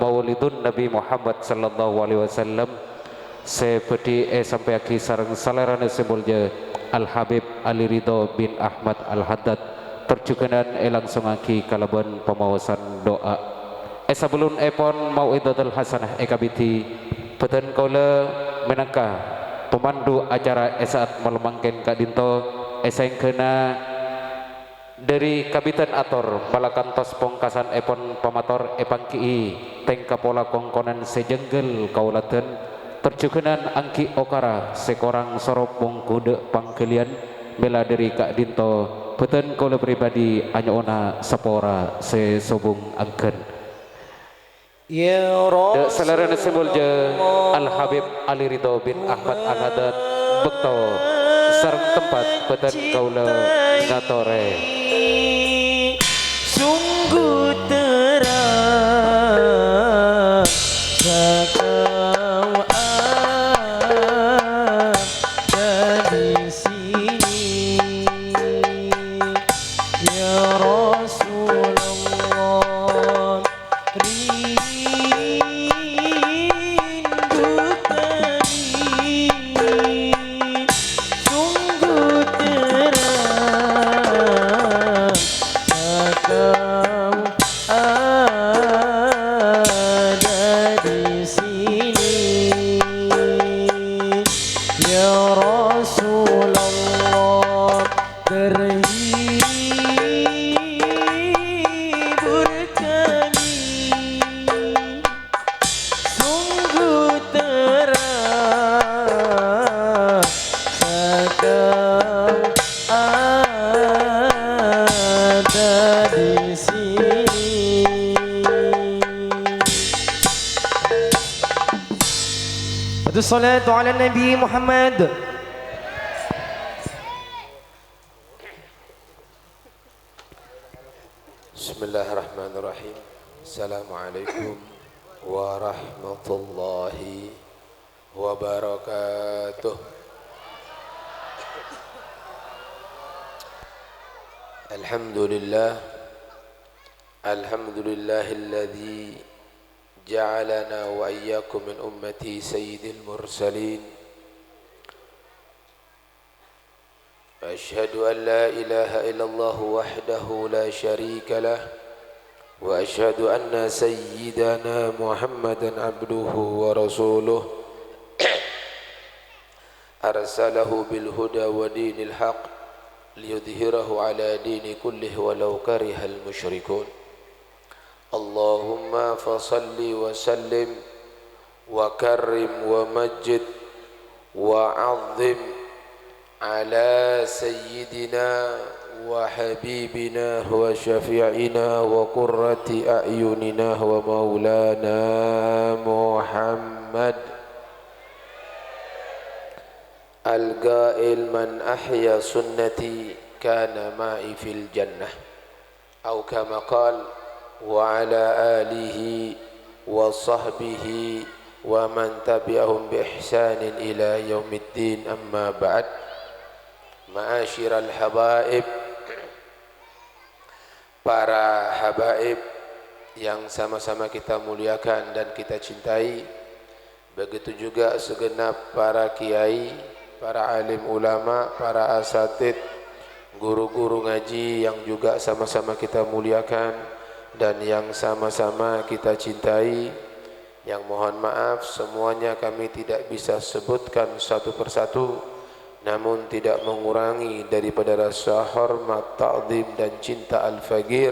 maulidun Nabi Muhammad sallallahu alaihi wasallam seperti sampai aki sareng salerana sembolja Al Habib Ali Ridho bin Ahmad Al Haddad terjukenan langsung aki kalaban pemawasan doa sebelum epon mau'idatul hasanah ekabiti peten kaula menangkah pemandu acara saat melemangkan Kak Dinto yang kena dari Kabitan Ator Balakantos Pongkasan epon pamator epangki tengka pola kongkonan sejenggel kaulaten terjukenan angki okara sekorang sorop bongkude pangkelian bela dari Kak Dinto peten kaula pribadi anyona sapora sesobung angken ya Rasulullah salarana sembolja Al Habib Ali Ridho bin Ahmad Al Haddad bekto sareng tempat peten kaula ngatore sungguh terang sakau ada di sini ya Rasulullah rindu kami sungguh terang sakau ada di sini ya Rasulullah terhibur kami sungguh terang sakau ada di sini. Wassalatu ala Nabi Muhammad. Bismillahirrahmanirrahim. Assalamualaikum warahmatullahi wabarakatuh. Alhamdulillah. Alhamdulillahilladzi ja'alana wa iyyakum min ummati sayyidil mursalin. Ashhadu an la ilaha illallah wahdahu la syarika lah wa ashhadu anna sayyidana Muhammadan abduhu wa rasuluh arsalahu bil huda wa dinil haq liyudhhirahu ala dini kullihi walau karihal musyrikun. Allahumma fasalli wa sallim wa karrim wa majid wa azim ala sayyidina wa habibina wa syafi'ina wa qurrati a'yunina wa maulana Muhammad al-qail man ahya sunnati kana ma'i fil jannah aw kama qala wa ala alihi wa sahbihi wa man tabi'ahum bi ihsanin ila yaumiddin amma ba'd. Ma'asyiral habaib, para habaib yang sama-sama kita muliakan dan kita cintai, begitu juga segenap para kiai, para alim ulama, para asatid, guru-guru ngaji yang juga sama-sama kita muliakan dan yang sama-sama kita cintai. Yang mohon maaf semuanya kami tidak bisa sebutkan satu persatu, namun tidak mengurangi daripada rasa hormat, ta'zim dan cinta al-faqir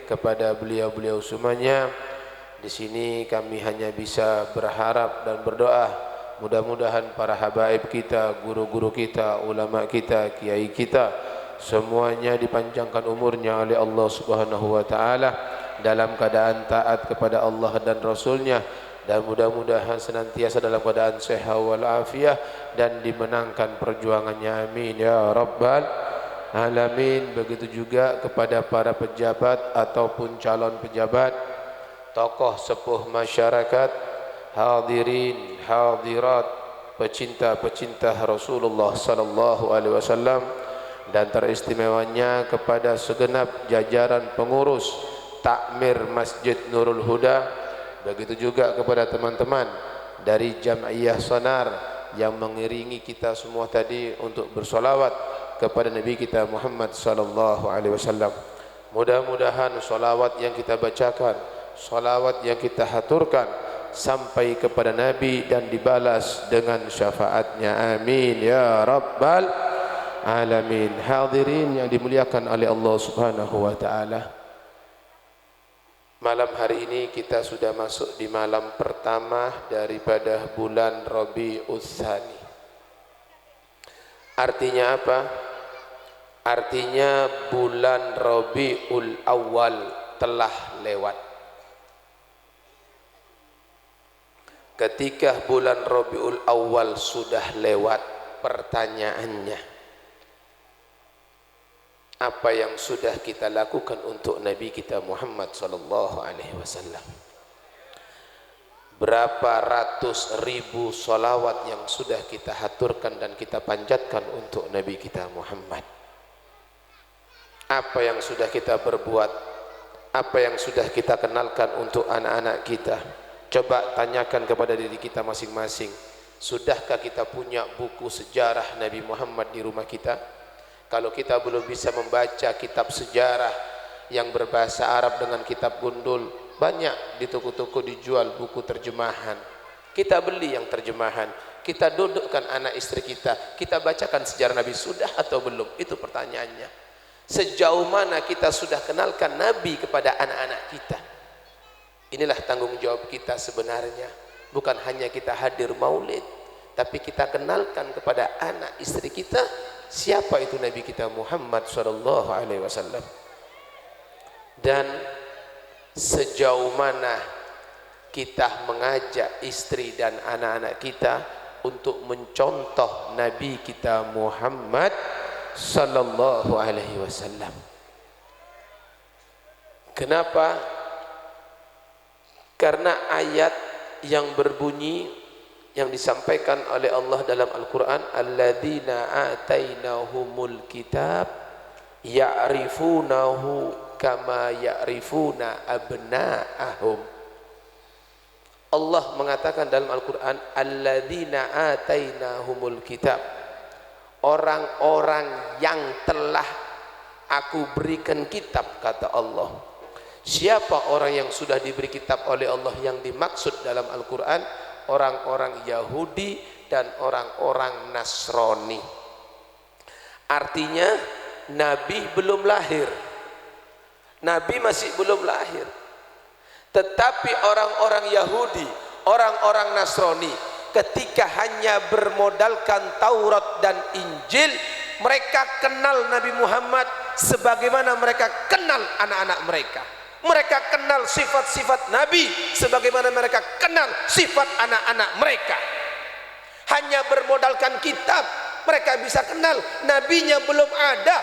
kepada beliau-beliau semuanya. Di sini kami hanya bisa berharap dan berdoa, mudah-mudahan para habaib kita, guru-guru kita, ulama kita, kiai kita, semuanya dipanjangkan umurnya oleh Allah Subhanahu wa taala dalam keadaan taat kepada Allah dan Rasulnya, dan mudah-mudahan senantiasa dalam keadaan sehat walafiat dan dimenangkan perjuangannya, amin ya rabbal alamin. Begitu juga kepada para pejabat ataupun calon pejabat, tokoh sepuh masyarakat, hadirin hadirat, pecinta-pecinta Rasulullah sallallahu alaihi wasallam, dan teristimewanya kepada segenap jajaran pengurus takmir Masjid Nurul Huda Begitu juga kepada teman-teman dari Jam'iyah Sonar yang mengiringi kita semua tadi untuk bersolawat kepada Nabi kita Muhammad sallallahu alaihi wasallam. Mudah-mudahan solawat yang kita bacakan, solawat yang kita haturkan sampai kepada Nabi dan dibalas dengan syafaatnya. Amin ya rabbal alamin. Hadirin yang dimuliakan oleh Allah Subhanahu wa taala, malam hari ini kita sudah masuk di malam pertama daripada bulan Rabiul Tsani. Artinya apa? Artinya bulan Rabiul Awal telah lewat. Ketika bulan Rabiul Awal sudah lewat, pertanyaannya, apa yang sudah kita lakukan untuk Nabi kita Muhammad sallallahu alaihi wasallam? Berapa ratus ribu salawat yang sudah kita haturkan dan kita panjatkan untuk Nabi kita Muhammad? Apa yang sudah kita berbuat? Apa yang sudah kita kenalkan untuk anak-anak kita? Coba tanyakan kepada diri kita masing-masing. Sudahkah kita punya buku sejarah Nabi Muhammad di rumah kita? Kalau kita belum bisa membaca kitab sejarah yang berbahasa Arab dengan kitab gundul, banyak di toko-toko dijual buku terjemahan. Kita beli yang terjemahan, kita dudukkan anak istri kita, kita bacakan sejarah Nabi. Sudah atau belum? Itu pertanyaannya. Sejauh mana kita sudah kenalkan Nabi kepada anak-anak kita? Inilah tanggung jawab kita sebenarnya. Bukan hanya kita hadir maulid, tapi kita kenalkan kepada anak istri kita siapa itu Nabi kita Muhammad sallallahu alaihi wasallam. Dan sejauh mana kita mengajak istri dan anak-anak kita untuk mencontoh Nabi kita Muhammad sallallahu alaihi wasallam. Kenapa? Karena ayat yang berbunyi yang disampaikan oleh Allah dalam Al-Quran, alladzina atainahumul kitab ya'rifunahu kama ya'rifuna abna'ahum. Allah mengatakan dalam Al-Quran, alladzina atainahumul kitab, orang-orang yang telah aku berikan kitab, kata Allah. Siapa orang yang sudah diberi kitab oleh Allah yang dimaksud dalam Al-Quran? Orang-orang Yahudi dan orang-orang Nasrani. Artinya Nabi belum lahir, Nabi masih belum lahir, tetapi orang-orang Yahudi, orang-orang Nasrani ketika hanya bermodalkan Taurat dan Injil, mereka kenal Nabi Muhammad sebagaimana mereka kenal anak-anak mereka. Mereka kenal sifat-sifat Nabi sebagaimana mereka kenal sifat anak-anak mereka. Hanya bermodalkan kitab, mereka bisa kenal. Nabinya belum ada,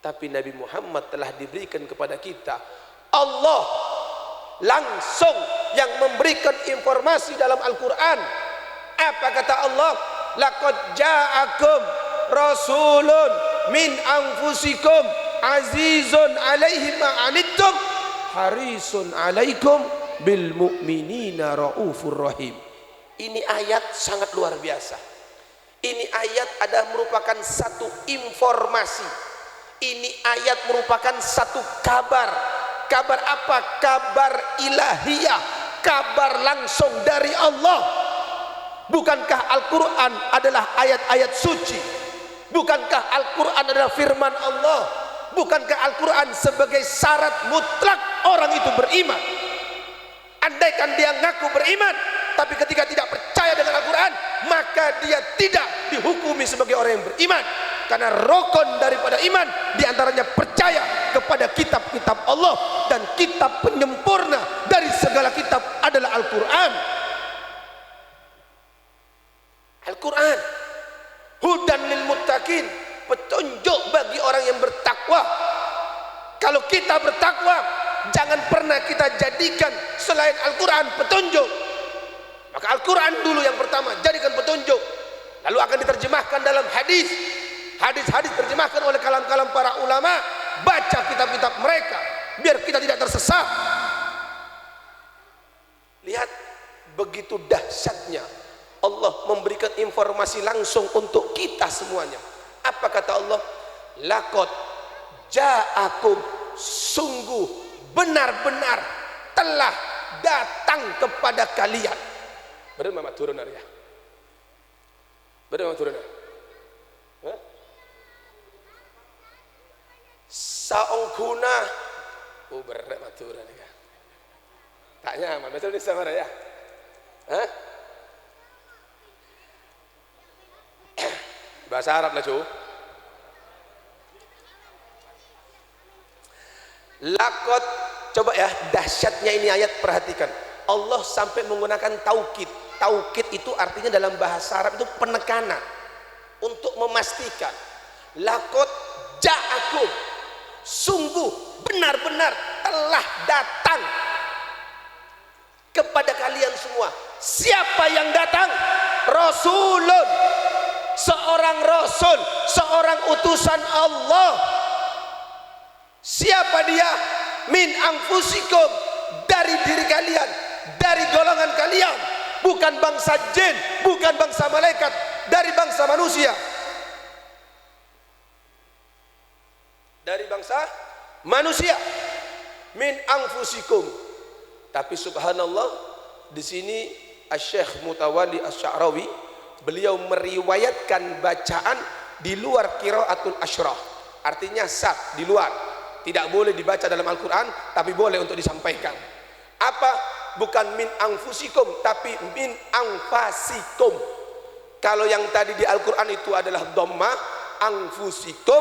tapi Nabi Muhammad telah diberikan kepada kita. Allah langsung yang memberikan informasi dalam Al-Quran. Apa kata Allah? Laqad ja'akum rasulun min anfusikum azizun alaihi ma'anittum harisun alaikum bil mu'minina raufur rahim. Ini ayat sangat luar biasa. Ini ayat adalah merupakan satu informasi. Ini ayat merupakan satu kabar. Kabar apa? Kabar ilahiyah, kabar langsung dari Allah. Bukankah Al-Quran adalah ayat-ayat suci? Bukankah Al-Quran adalah firman Allah? Bukankah Al-Quran sebagai syarat mutlak orang itu beriman? Andaikan dia ngaku beriman, tapi ketika tidak percaya dengan Al-Quran, maka dia tidak dihukumi sebagai orang yang beriman. Karena rukun daripada iman diantaranya percaya kepada kitab-kitab Allah, dan kitab penyempurna dari segala kitab adalah Al-Quran. Al-Quran hudan lil muttaqin, petunjuk bagi orang yang bertakwa. Kalau kita bertakwa, jangan pernah kita jadikan selain Al-Quran petunjuk. Maka Al-Quran dulu yang pertama jadikan petunjuk, lalu akan diterjemahkan dalam hadis. Hadis-hadis terjemahkan oleh kalam-kalam para ulama. Baca kitab-kitab mereka biar kita tidak tersesat. begitu dahsyatnya Allah memberikan informasi langsung untuk kita semuanya. Apa kata Allah? Laqad ja'akum, sungguh benar-benar telah datang kepada kalian. Benar mama turun ya? Benar mama turun? Saungguna, berat maturan ya. Tak nyaman, betul ni sama ya? Bahasa Arab lah cu. Laqad, coba ya, dahsyatnya ini ayat, perhatikan. Allah sampai menggunakan taukid. Taukid itu artinya dalam bahasa Arab itu penekanan untuk memastikan. Laqad ja'akum, sungguh benar-benar telah datang kepada kalian semua. Siapa yang datang? Rasulun, seorang rasul, seorang utusan Allah. Siapa dia? Min anfusikum, dari diri kalian, dari golongan kalian, bukan bangsa jin, bukan bangsa malaikat, dari bangsa manusia, dari bangsa manusia. Min anfusikum. Tapi subhanallah, di sini Asy-Syaikh Mutawalli Asy-Sya'rawi, beliau meriwayatkan bacaan di luar qiraatul asyrah, artinya sab, di luar. Tidak boleh dibaca dalam Al-Quran, tapi boleh untuk disampaikan. Apa? Bukan min anfusikum, tapi min anfasikum. Kalau yang tadi di Al-Quran itu adalah dhammah, anfusikum,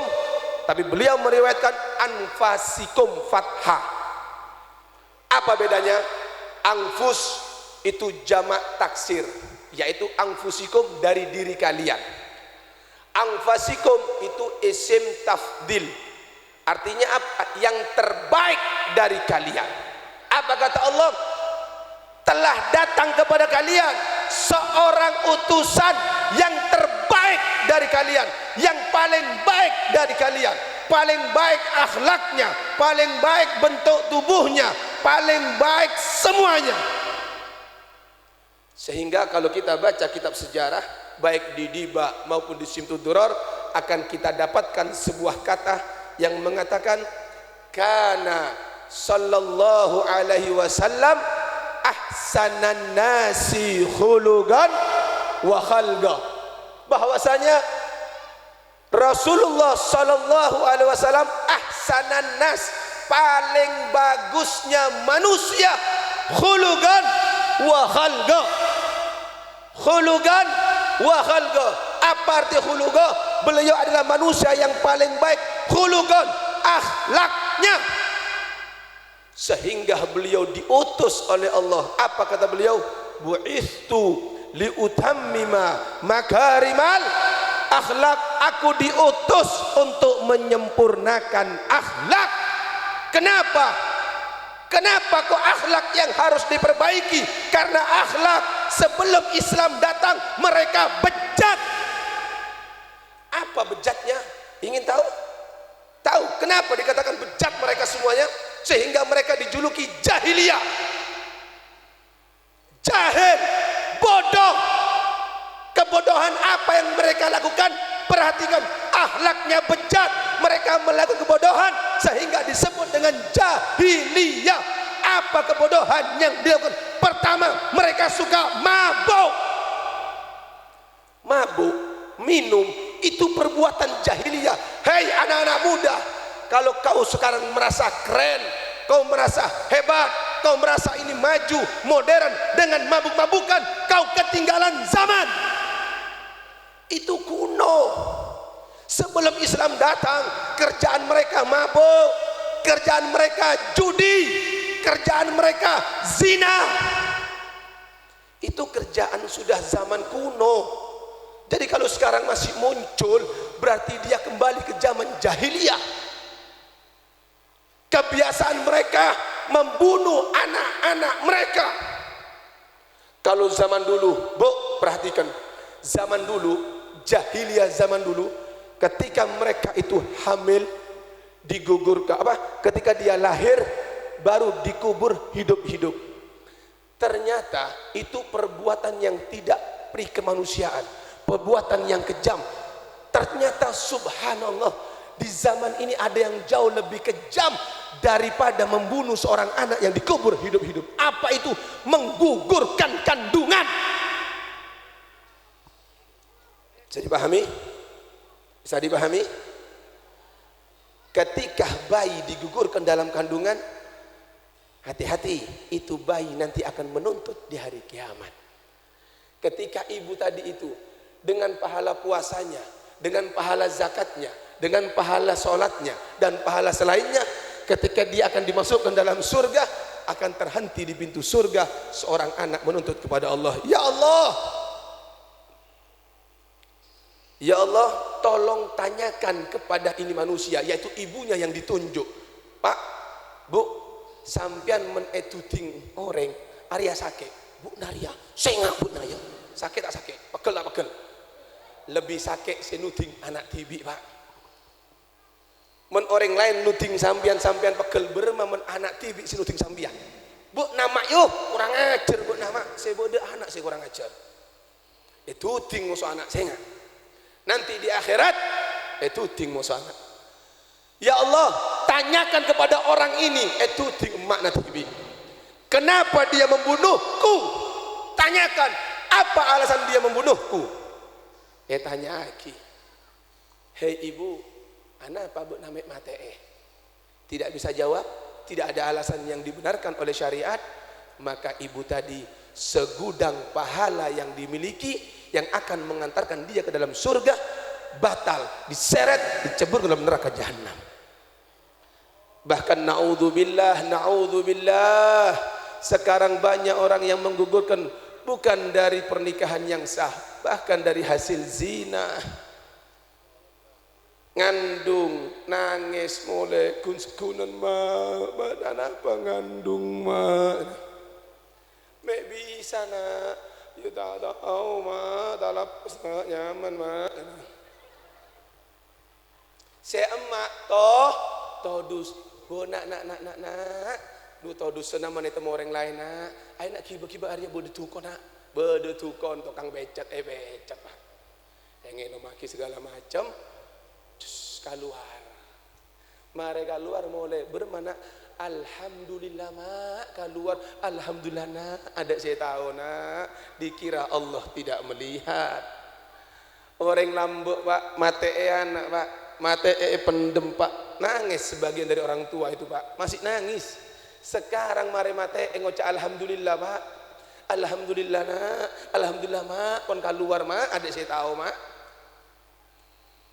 tapi beliau meriwayatkan anfasikum fathah. Apa bedanya? Anfus itu jamak taksir, yaitu anfusikum, dari diri kalian. Anfasikum itu isim tafdil, artinya apa? Yang terbaik dari kalian. Apa kata Allah? Telah datang kepada kalian seorang utusan yang terbaik dari kalian, yang paling baik dari kalian, paling baik akhlaknya, paling baik bentuk tubuhnya, paling baik semuanya. Sehingga kalau kita baca kitab sejarah, baik di Diba maupun di Simtud Duror, akan kita dapatkan sebuah kata yang mengatakan kana sallallahu alaihi wasallam ahsanan nasi khuluqan wa khalqa, bahwasanya Rasulullah sallallahu alaihi wasallam ahsanan nas, paling bagusnya manusia, khuluqan wa khalqa. Khuluqan wa khalqa, apa arti khuluqa? Beliau adalah manusia yang paling baik, khuluqan, akhlaknya. Sehingga beliau diutus oleh Allah. Apa kata beliau? Bu'istu liutammima makarimal akhlak, aku diutus untuk menyempurnakan akhlak. Kenapa? Kenapa kok akhlak yang harus diperbaiki? Karena akhlak sebelum Islam datang mereka bejat. Apa bejatnya? Ingin tahu? Tahu kenapa dikatakan bejat mereka semuanya? Sehingga mereka dijuluki jahiliyah. Jahil, bodoh. Kebodohan apa yang mereka lakukan? Perhatikan, akhlaknya bejat, mereka melakukan kebodohan sehingga disebut dengan jahiliyah. Apa kebodohan yang dilakukan? Pertama, mereka suka mabuk. Mabuk, minum, itu perbuatan jahiliyah. Hei anak-anak muda, kalau kau sekarang merasa keren, kau merasa hebat, kau merasa ini maju, modern dengan mabuk-mabukan, kau ketinggalan zaman. Itu kuno. Sebelum Islam datang, kerjaan mereka mabuk, kerjaan mereka judi, kerjaan mereka zina. Itu kerjaan sudah zaman kuno. Jadi kalau sekarang masih muncul, berarti dia kembali ke zaman jahiliyah. Kebiasaan mereka membunuh anak-anak mereka. Kalau zaman dulu, Bu, perhatikan, zaman dulu, jahiliyah zaman dulu, ketika mereka itu hamil, digugurkan, ketika dia lahir baru dikubur hidup-hidup. Ternyata itu perbuatan yang tidak pri kemanusiaan, perbuatan yang kejam. Ternyata subhanallah, di zaman ini ada yang jauh lebih kejam daripada membunuh seorang anak yang dikubur hidup-hidup. Apa itu? Menggugurkan kandungan. Bisa dipahami? Bisa dipahami? Ketika bayi digugurkan dalam kandungan, hati-hati, itu bayi nanti akan menuntut di hari kiamat. Ketika ibu tadi itu dengan pahala puasanya, dengan pahala zakatnya, dengan pahala sholatnya dan pahala selainnya, ketika dia akan dimasukkan dalam surga, akan terhenti di pintu surga seorang anak menuntut kepada Allah, ya Allah, ya Allah, tolong tanyakan kepada ini manusia, yaitu ibunya yang ditunjuk. Pak, Bu, sampian menetuting orang Arya sakit, Bu Naria, saya nggak Bu Naria, sakit tak sakit, pegel tak pegel, lebih sakit senuting anak tibi Pak. Men orang lain nuting sampian pegel berma, men anak tibi senuting sampian. Bu nama yuk kurang ajar, Bu nama saya bodoh anak saya kurang ajar. Itu ting musuh anak saya nggak. Nanti di akhirat itu ting musuh anak. Ya Allah, tanyakan kepada orang ini, itu ting emak natibi. Kenapa dia membunuhku? Tanyakan, apa alasan dia membunuhku? Tanya lagi. Hei ibu, anak apa Bu namek mate? Tidak bisa jawab, tidak ada alasan yang dibenarkan oleh syariat, maka ibu tadi segudang pahala yang dimiliki yang akan mengantarkan dia ke dalam surga batal, diseret, dicebur ke dalam neraka jahanam. Bahkan naudzubillah, sekarang banyak orang yang menggugurkan bukan dari pernikahan yang sah, bahkan dari hasil zina. Ngandung, nangis mulai kunskunan badan apa ngandung mek bisa nak, you tak tahu tak lapas nyaman saya emak todus bo nak lu todus senaman itu orang lain nak, ay nak kiba arya bodo tukon tukang becet becet Pak, yang maki segala macam. Keluar, mereka keluar mulai bermana alhamdulillah mak, keluar alhamdulillah nak, ada saya tahu nak, dikira Allah tidak melihat. Orang lambuk Pak, mate anak Pak, mate pendem Pak, nangis sebagian dari orang tua itu Pak, masih nangis. Sekarang mari mate ngocak alhamdulillah Pak, alhamdulillah nak, alhamdulillah mak, kon keluar mak, ada saya tahu mak.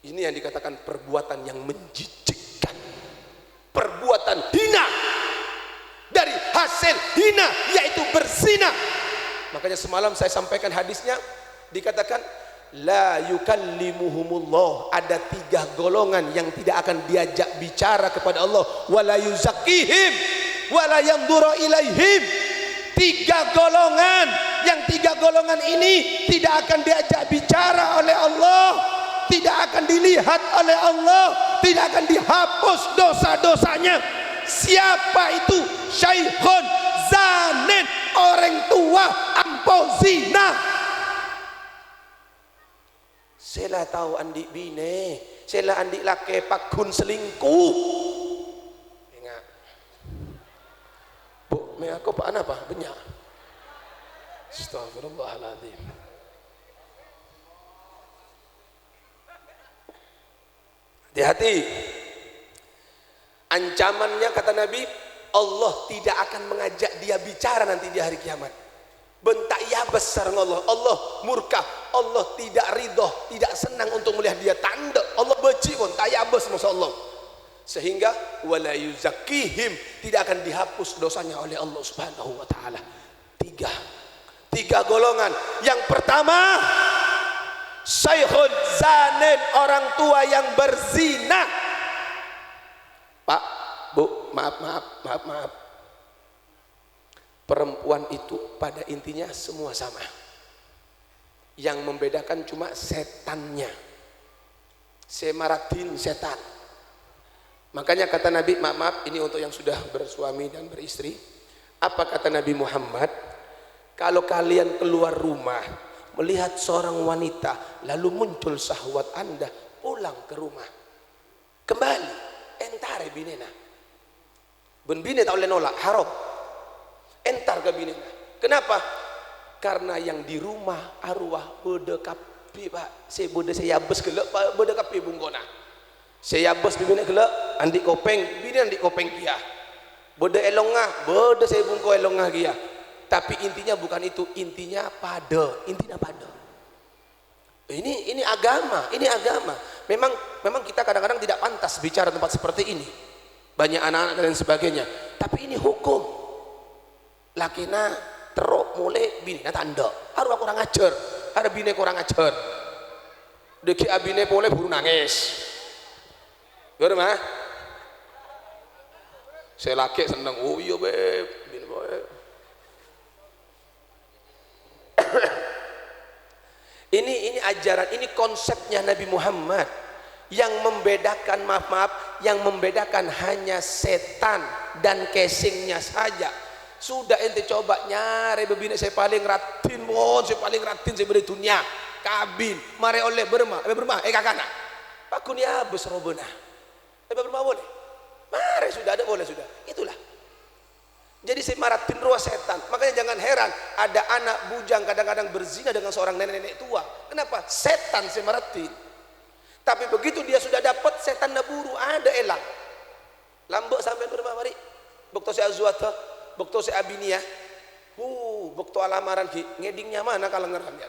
Ini yang dikatakan perbuatan yang menjijikkan, perbuatan hina dari hasil hina, yaitu berzina. Makanya semalam saya sampaikan hadisnya, dikatakan la yukallimuhumullah, ada 3 golongan yang tidak akan diajak bicara kepada Allah, wala yuzakkihim wala yanzuru ilaihim. 3 golongan, yang 3 golongan ini tidak akan diajak bicara oleh Allah, tidak akan dilihat oleh Allah, tidak akan dihapus dosa-dosanya. Siapa itu? Syaikhun zanin, orang tua ampau zina. Sela tahu andi bine, sela andi lake pakun selingkuh. Ingat, Bu, me aku pak apa? Banyak. Astagfirullahaladzim. Hati-hati, ancamannya kata Nabi, Allah tidak akan mengajak dia bicara nanti di hari kiamat. Bentak ya besar Allah, Allah murka, Allah tidak ridho, tidak senang untuk melihat dia, tanda Allah benci pun tak yabes masya Allah. Sehingga wala yuzakkihim, tidak akan dihapus dosanya oleh Allah Subhanahu wa taala. 3 golongan. Yang pertama, syaikhun zanin, orang tua yang berzina. Pak, Bu, maaf. Perempuan itu pada intinya semua sama. Yang membedakan cuma setannya. Semaratin setan. Makanya kata Nabi, maaf ini untuk yang sudah bersuami dan beristri. Apa kata Nabi Muhammad? Kalau kalian keluar rumah melihat seorang wanita lalu muncul syahwat Anda, pulang ke rumah, kembali entare binena. Ben bine tak boleh nolak, haram. Entar ke binena. Kenapa? Karena yang di rumah arwah berdekapi pak. Saya bodoh saya yabes gelap pak berdekapi bunggona. Saya yabes bine gelap andi kopeng bine andi kopeng kia. Bodoh elongah bodoh saya bungko elongah kia. Tapi intinya bukan itu, intinya pada, intinya pada. Ini agama, ini agama. Memang kita kadang-kadang tidak pantas bicara tempat seperti ini. Banyak anak-anak dan sebagainya. Tapi ini hukum. Lakina teruk mulai bini na tanda. Harus kurang ajar, ada bini kurang ajar. Deki abine boleh buru nangis. Gimana mah? Saya laki seneng, oh iya beb, bini boleh. Ini ajaran, ini konsepnya Nabi Muhammad. Yang membedakan, maaf, yang membedakan hanya setan dan casingnya saja. Sudah ente coba nyari bebina saya paling ratin, saya paling ratin saya beri dunia. Kabin, mari oleh berma kakana. Pakunya besrobena. Berma boleh. Mari sudah ada boleh sudah. Itulah. Jadi saya maratin roh setan. Makanya jangan heran ada anak bujang kadang-kadang berzina dengan seorang nenek-nenek tua. Kenapa? Setan saya maratin. Tapi begitu dia sudah dapat setan naburu ada elang. Lambok sampai berapa mari? Bukto si azwata, bukto si abinia. Bukto alamaran ki ngedingnya mana kalau ngeramyan.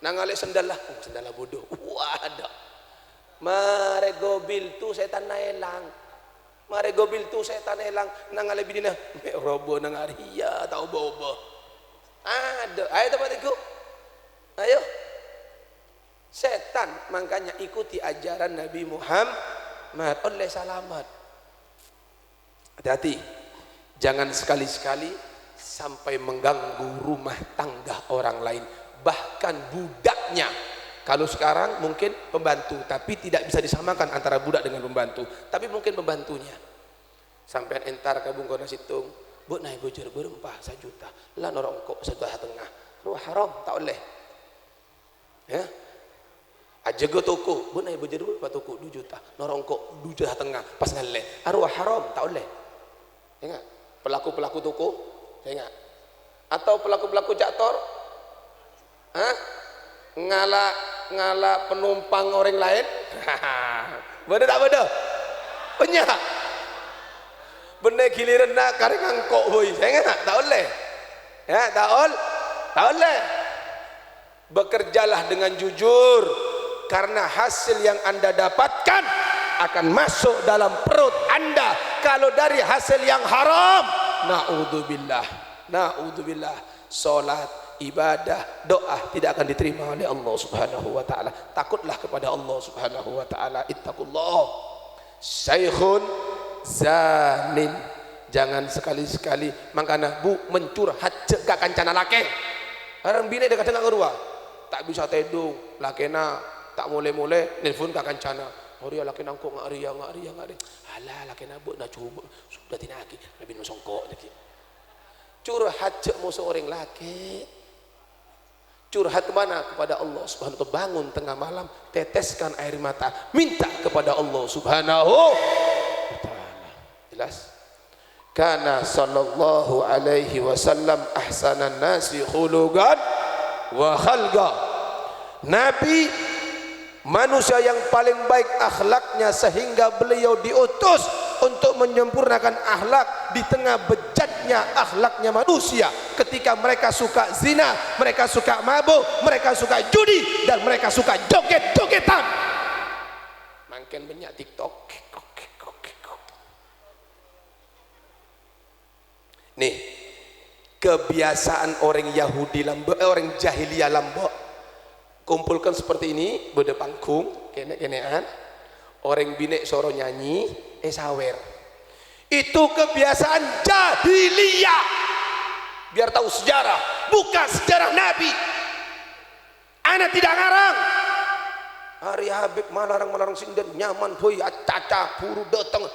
Nangale sendal lah. Sendal bodoh. Ada. Mare gobil tu setan na elang. Mare gobil tu setan elang nangale bidina me robo nang aria tau bobo. Ada. Ayo tempat itu. Ayo. Setan, makanya ikuti ajaran Nabi Muhammad oleh selamat. Hati-hati, jangan sekali-sekali sampai mengganggu rumah tangga orang lain, bahkan budaknya. Kalau sekarang mungkin pembantu, tapi tidak bisa disamakan antara budak dengan pembantu, tapi mungkin pembantunya. Sampai entar kabung kona situng, buat naik bujur berempah 1 juta, lah norongkok 1,5 juta, haram tak boleh. Ya. Aja go toko, buat naik bujur berapa toko 2 juta, norongkok 2,5 juta, pas ngaleh, arwah haram tak boleh. Ingat, pelaku-pelaku toko, ingat, atau pelaku-pelaku jaktor, ngala penumpang orang lain, bener tak bener? Punya, bener giliran nak kareng angkok boy, saya ingat, tak boleh, ya tak boleh. Bekerjalah dengan jujur, karena hasil yang Anda dapatkan akan masuk dalam perut Anda. Kalau dari hasil yang haram, naudzubillah, salat, ibadah, doa tidak akan diterima oleh Allah Subhanahu wa taala. Takutlah kepada Allah Subhanahu wa taala. Ittaqullah. Syekhun zanin. Jangan sekali-sekali mangkana bu mencurhat cek ka kancana lake. Orang bini dekat dengan kedua. Tak bisa tedung, lakena tak mulai-mulai nelpon ka kancana. Ria laki nangko ngak ria. Alah laki nabuk nak coba sudah tinaki lebih nosongkok lagi. Curhat cek musuh orang laki. Curhat kemana? Kepada Allah Subhanahu wa ta'ala. Bangun tengah malam, teteskan air mata, minta kepada Allah Subhanahu wa ta'ala. Jelas? Kana sallallahu alaihi wasallam ahsanan nasi khuluqan wa khalqa. Nabi manusia yang paling baik akhlaknya, sehingga beliau diutus untuk menyempurnakan akhlak di tengah bejatnya akhlaknya manusia. Ketika mereka suka zina, mereka suka mabuk, mereka suka judi, dan mereka suka joget-jogetan. Makin banyak TikTok. Nih, kebiasaan orang Yahudi Lombok, orang jahiliyah Lombok, kumpulkan seperti ini, beda panggung, kene-kenean, orang binek soro nyanyi, sawer. Itu kebiasaan jahiliyah. Biar tahu sejarah, bukan sejarah Nabi. Anak tidak ngarang. Hari Habib malarang sinden nyaman boy caca buru datang.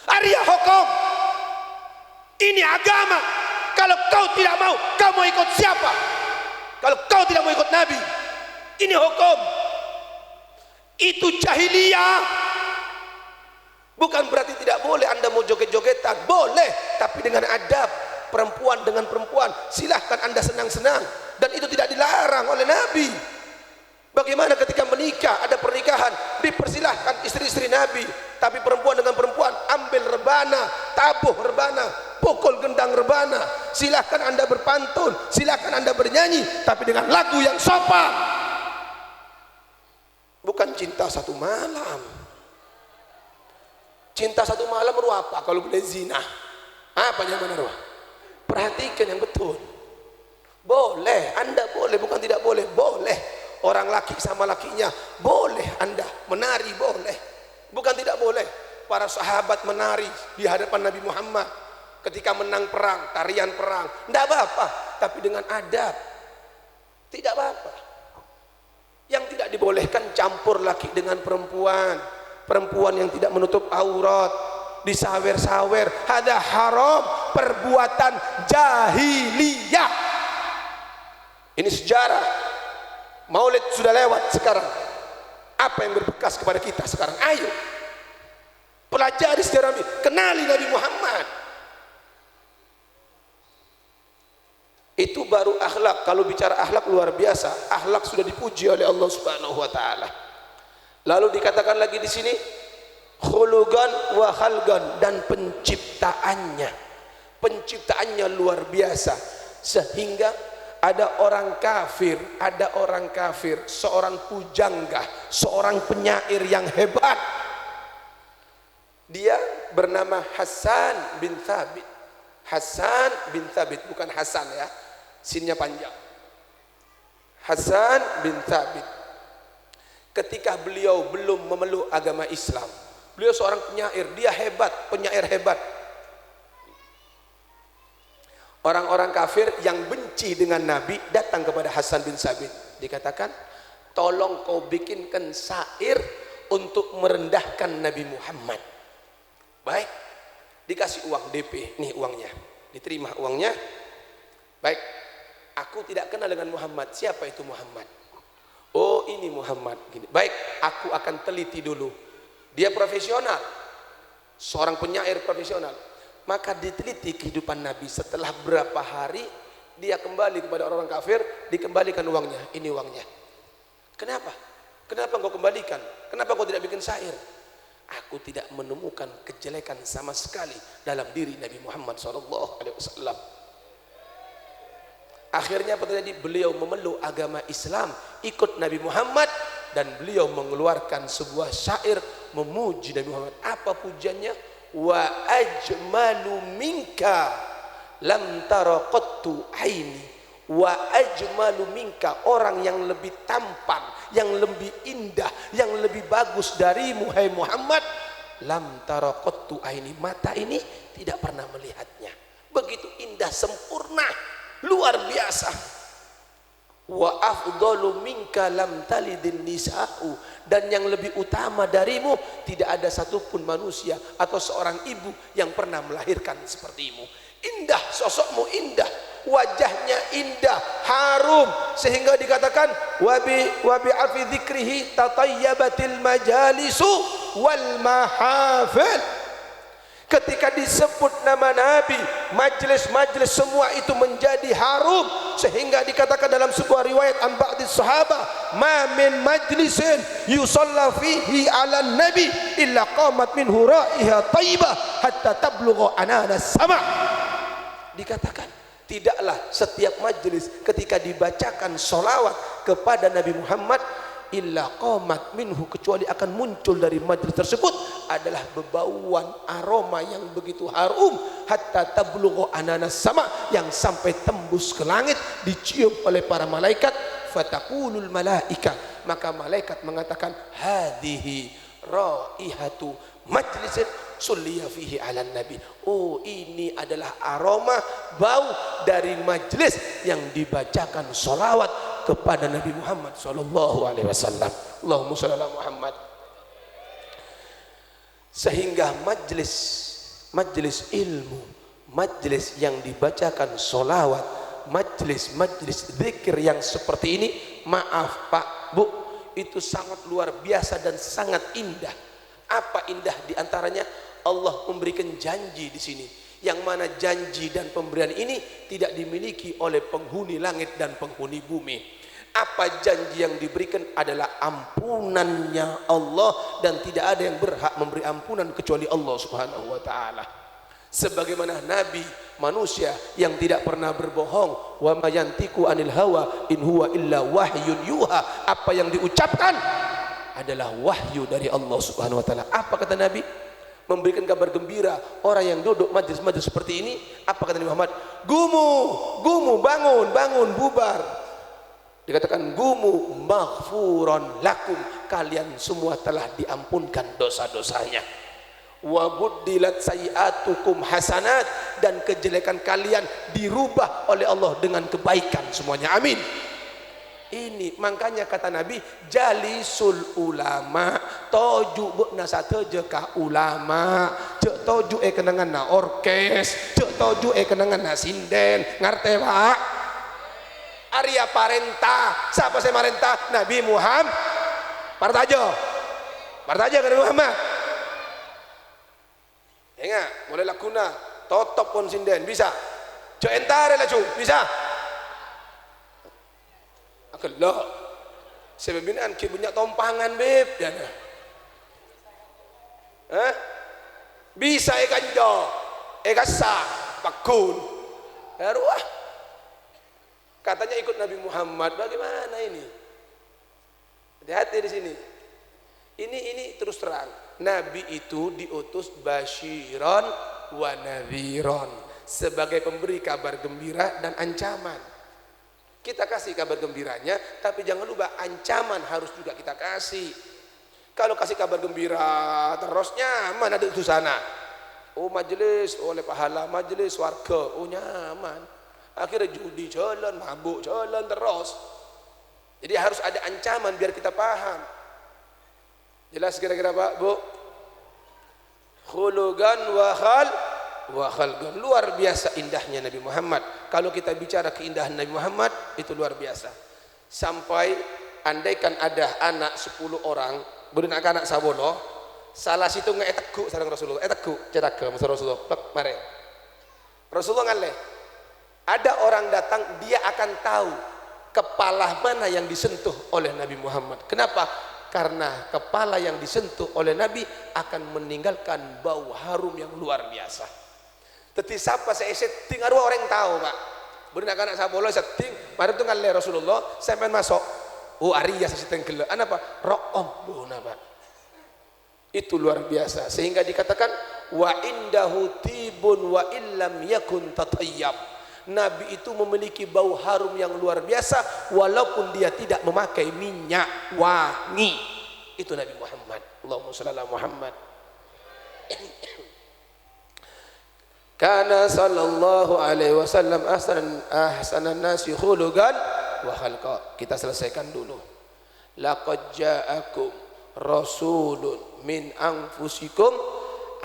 Arya hukum. Ini agama. Kalau kau tidak mau, kau mau ikut siapa? Kalau kau tidak mau ikut Nabi, ini hukum. Itu jahiliyah. Bukan berarti tidak boleh Anda mau joget-jogetan, boleh, tapi dengan adab. Perempuan dengan perempuan, silahkan Anda senang-senang, dan itu tidak dilarang oleh Nabi. Bagaimana ketika menikah, ada pernikahan, dipersilahkan istri-istri Nabi, tapi perempuan dengan perempuan, ambil rebana, tabuh rebana, pukul gendang rebana, silahkan Anda berpantun, silahkan Anda bernyanyi, tapi dengan lagu yang sopan. Bukan cinta satu malam. Cinta satu malam itu apa? Kalau boleh zina, apa yang benar? Perhatikan yang betul. Boleh, Anda boleh, bukan tidak boleh, boleh. Orang laki sama lakinya, boleh Anda menari, boleh. Bukan tidak boleh. Para sahabat menari di hadapan Nabi Muhammad ketika menang perang, tarian perang, tidak apa-apa, tapi dengan adab. Tidak apa-apa. Yang tidak dibolehkan campur laki dengan perempuan, perempuan yang tidak menutup aurat, disawer-sawer, hada haram, perbuatan jahiliyah. Ini sejarah. Maulid sudah lewat sekarang. Apa yang berbekas kepada kita sekarang? Ayo pelajari sejarah ini, kenali Nabi Muhammad. Itu baru akhlak. Kalau bicara akhlak luar biasa. Akhlak sudah dipuji oleh Allah Subhanahu wa taala. Lalu dikatakan lagi di sini, khuluqan wa khalqan, dan penciptaannya luar biasa, sehingga ada orang kafir, seorang pujangga, seorang penyair yang hebat, dia bernama Hasan bin Thabit. Hasan bin Thabit, bukan Hasan ya, sinnya panjang. Hasan bin Thabit, ketika beliau belum memeluk agama Islam, beliau seorang penyair, dia hebat, penyair hebat. Orang-orang kafir yang benci dengan Nabi datang kepada Hasan bin Thabit, dikatakan, tolong kau bikinkan syair untuk merendahkan Nabi Muhammad. Baik, dikasih uang DP, nih uangnya, diterima uangnya. Baik, aku tidak kenal dengan Muhammad, siapa itu Muhammad? Oh, ini Muhammad. Gini. Baik, aku akan teliti dulu. Dia profesional, seorang penyair profesional. Maka diteliti kehidupan Nabi. Setelah berapa hari dia kembali kepada orang kafir, dikembalikan uangnya. Ini uangnya. Kenapa? Kenapa engkau kembalikan? Kenapa engkau tidak bikin syair? Aku tidak menemukan kejelekan sama sekali dalam diri Nabi Muhammad SAW. Akhirnya apa terjadi? Beliau memeluk agama Islam, ikut Nabi Muhammad, dan beliau mengeluarkan sebuah syair memuji Nabi Muhammad. Apa pujiannya? Wa ajmalu minka lam tara qattu aini. Wa ajmalu minka, orang yang lebih tampan, yang lebih indah, yang lebih bagus darimu hai Muhammad, lam tara qattu aini, mata ini tidak pernah melihatnya. Begitu indah, sempurna, luar biasa. Wa afdalu minka lam talidin nisa'u, dan yang lebih utama darimu tidak ada satupun manusia atau seorang ibu yang pernah melahirkan sepertimu. Indah, sosokmu indah, wajahnya indah, harum, sehingga dikatakan wabi afi dzikrihi tatayyabatil majalisu wal mahafil. Ketika disebut nama Nabi, majlis-majlis semua itu menjadi harum, sehingga dikatakan dalam sebuah riwayat an ba'di sahabah, ma min majlisin yusalla fihi 'ala nabi illa qamat minhu ra'iha thayyibah hatta tablugha anana sama. Dikatakan tidaklah setiap majlis ketika dibacakan solawat kepada Nabi Muhammad illa qamat minhu, kecuali akan muncul dari majlis tersebut adalah bebauan aroma yang begitu harum, hatta tablugha ananas sama, yang sampai tembus ke langit, dicium oleh para malaikat. Fataqulul malaika, maka malaikat mengatakan hadhihi raihatu majlisin sulliya fihi ala nabi. Oh, ini adalah aroma bau dari majlis yang dibacakan solawat kepada Nabi Muhammad sallallahu alaihi wasallam. Allahumma shalli ala Muhammad. Sehingga majlis ilmu, majlis yang dibacakan solawat, majlis-majlis zikir yang seperti ini, maaf Pak Bu, itu sangat luar biasa dan sangat indah. Apa indah diantaranya? Allah memberikan janji di sini, yang mana janji dan pemberian ini tidak dimiliki oleh penghuni langit dan penghuni bumi. Apa janji yang diberikan adalah ampunannya Allah, dan tidak ada yang berhak memberi ampunan kecuali Allah Subhanahu wa taala. Sebagaimana nabi manusia yang tidak pernah berbohong, wa mayantiku anil hawa in huwa illa wahyun yuha, apa yang diucapkan adalah wahyu dari Allah Subhanahu wa taala. Apa kata nabi? Memberikan kabar gembira orang yang duduk majlis-majlis seperti ini. Apa kata Nabi Muhammad? Gumu, bangun, bubar. Dikatakan gumu maghfuron lakum, kalian semua telah diampunkan dosa-dosanya. Wa buddilat sayiatukum hasanat, dan kejelekan kalian dirubah oleh Allah dengan kebaikan semuanya. Amin. Ini makanya kata Nabi, jalisul ulama, toju bukna sateje ka ulama, cek toju kenangan na orkes, cek toju kenangan na sinden, ngarte Pak? Arya parenta, siapa saya parenta? Nabi Muhammad. Partajo ke Nabi Muhammad. Ingat, mulai lakuna, totop pun sinden, bisa. Cek entare lah cu, bisa. Akallah, sebabinaan ke banyak tompangan beb, ya nah. Bisa kanjo, kasa, pakun, ruah. Katanya ikut Nabi Muhammad, bagaimana ini? Hati-hati di sini. Ini terus terang. Nabi itu diutus basyiron wa nadhiron, sebagai pemberi kabar gembira dan ancaman. Kita kasih kabar gembiranya, tapi jangan lupa ancaman harus juga kita kasih. Kalau kasih kabar gembira terus nyaman ada di sana. Oh majelis oleh pahala, majelis warga, oh nyaman. Akhirnya judi jalan, mabuk jalan terus. Jadi harus ada ancaman biar kita paham. Jelas kira-kira Pak Bu? Khulugan wa khalgan, luar biasa indahnya Nabi Muhammad. Kalau kita bicara keindahan Nabi Muhammad itu luar biasa. Sampai andaikan ada anak 10 orang, berunak anak sabolo, salah situ nggak etekku sareng Rasulullah, etekku cedak ke Rasulullah, mare. Rasulullah ngale. Ada orang datang, dia akan tahu kepala mana yang disentuh oleh Nabi Muhammad. Kenapa? Karena kepala yang disentuh oleh Nabi akan meninggalkan bau harum yang luar biasa. Tetapi siapa saya setting arwah orang tahu Pak. Benar anak saya boleh setting, mari tu ngalle Rasulullah, sampai masuk. Oh Arya saya setting gele. Apa? Ro'om dona Pak. Itu luar biasa. Sehingga dikatakan wa indahu tibun wa illam yakun tatayyab. Nabi itu memiliki bau harum yang luar biasa walaupun dia tidak memakai minyak wangi. Itu Nabi Muhammad. Allahumma shalli ala Muhammad. Kana sallallahu alaihi wasallam ahsanan nasi khuluqan wa khalqa. Kita selesaikan dulu. Laqad ja'akum rasulun min anfusikum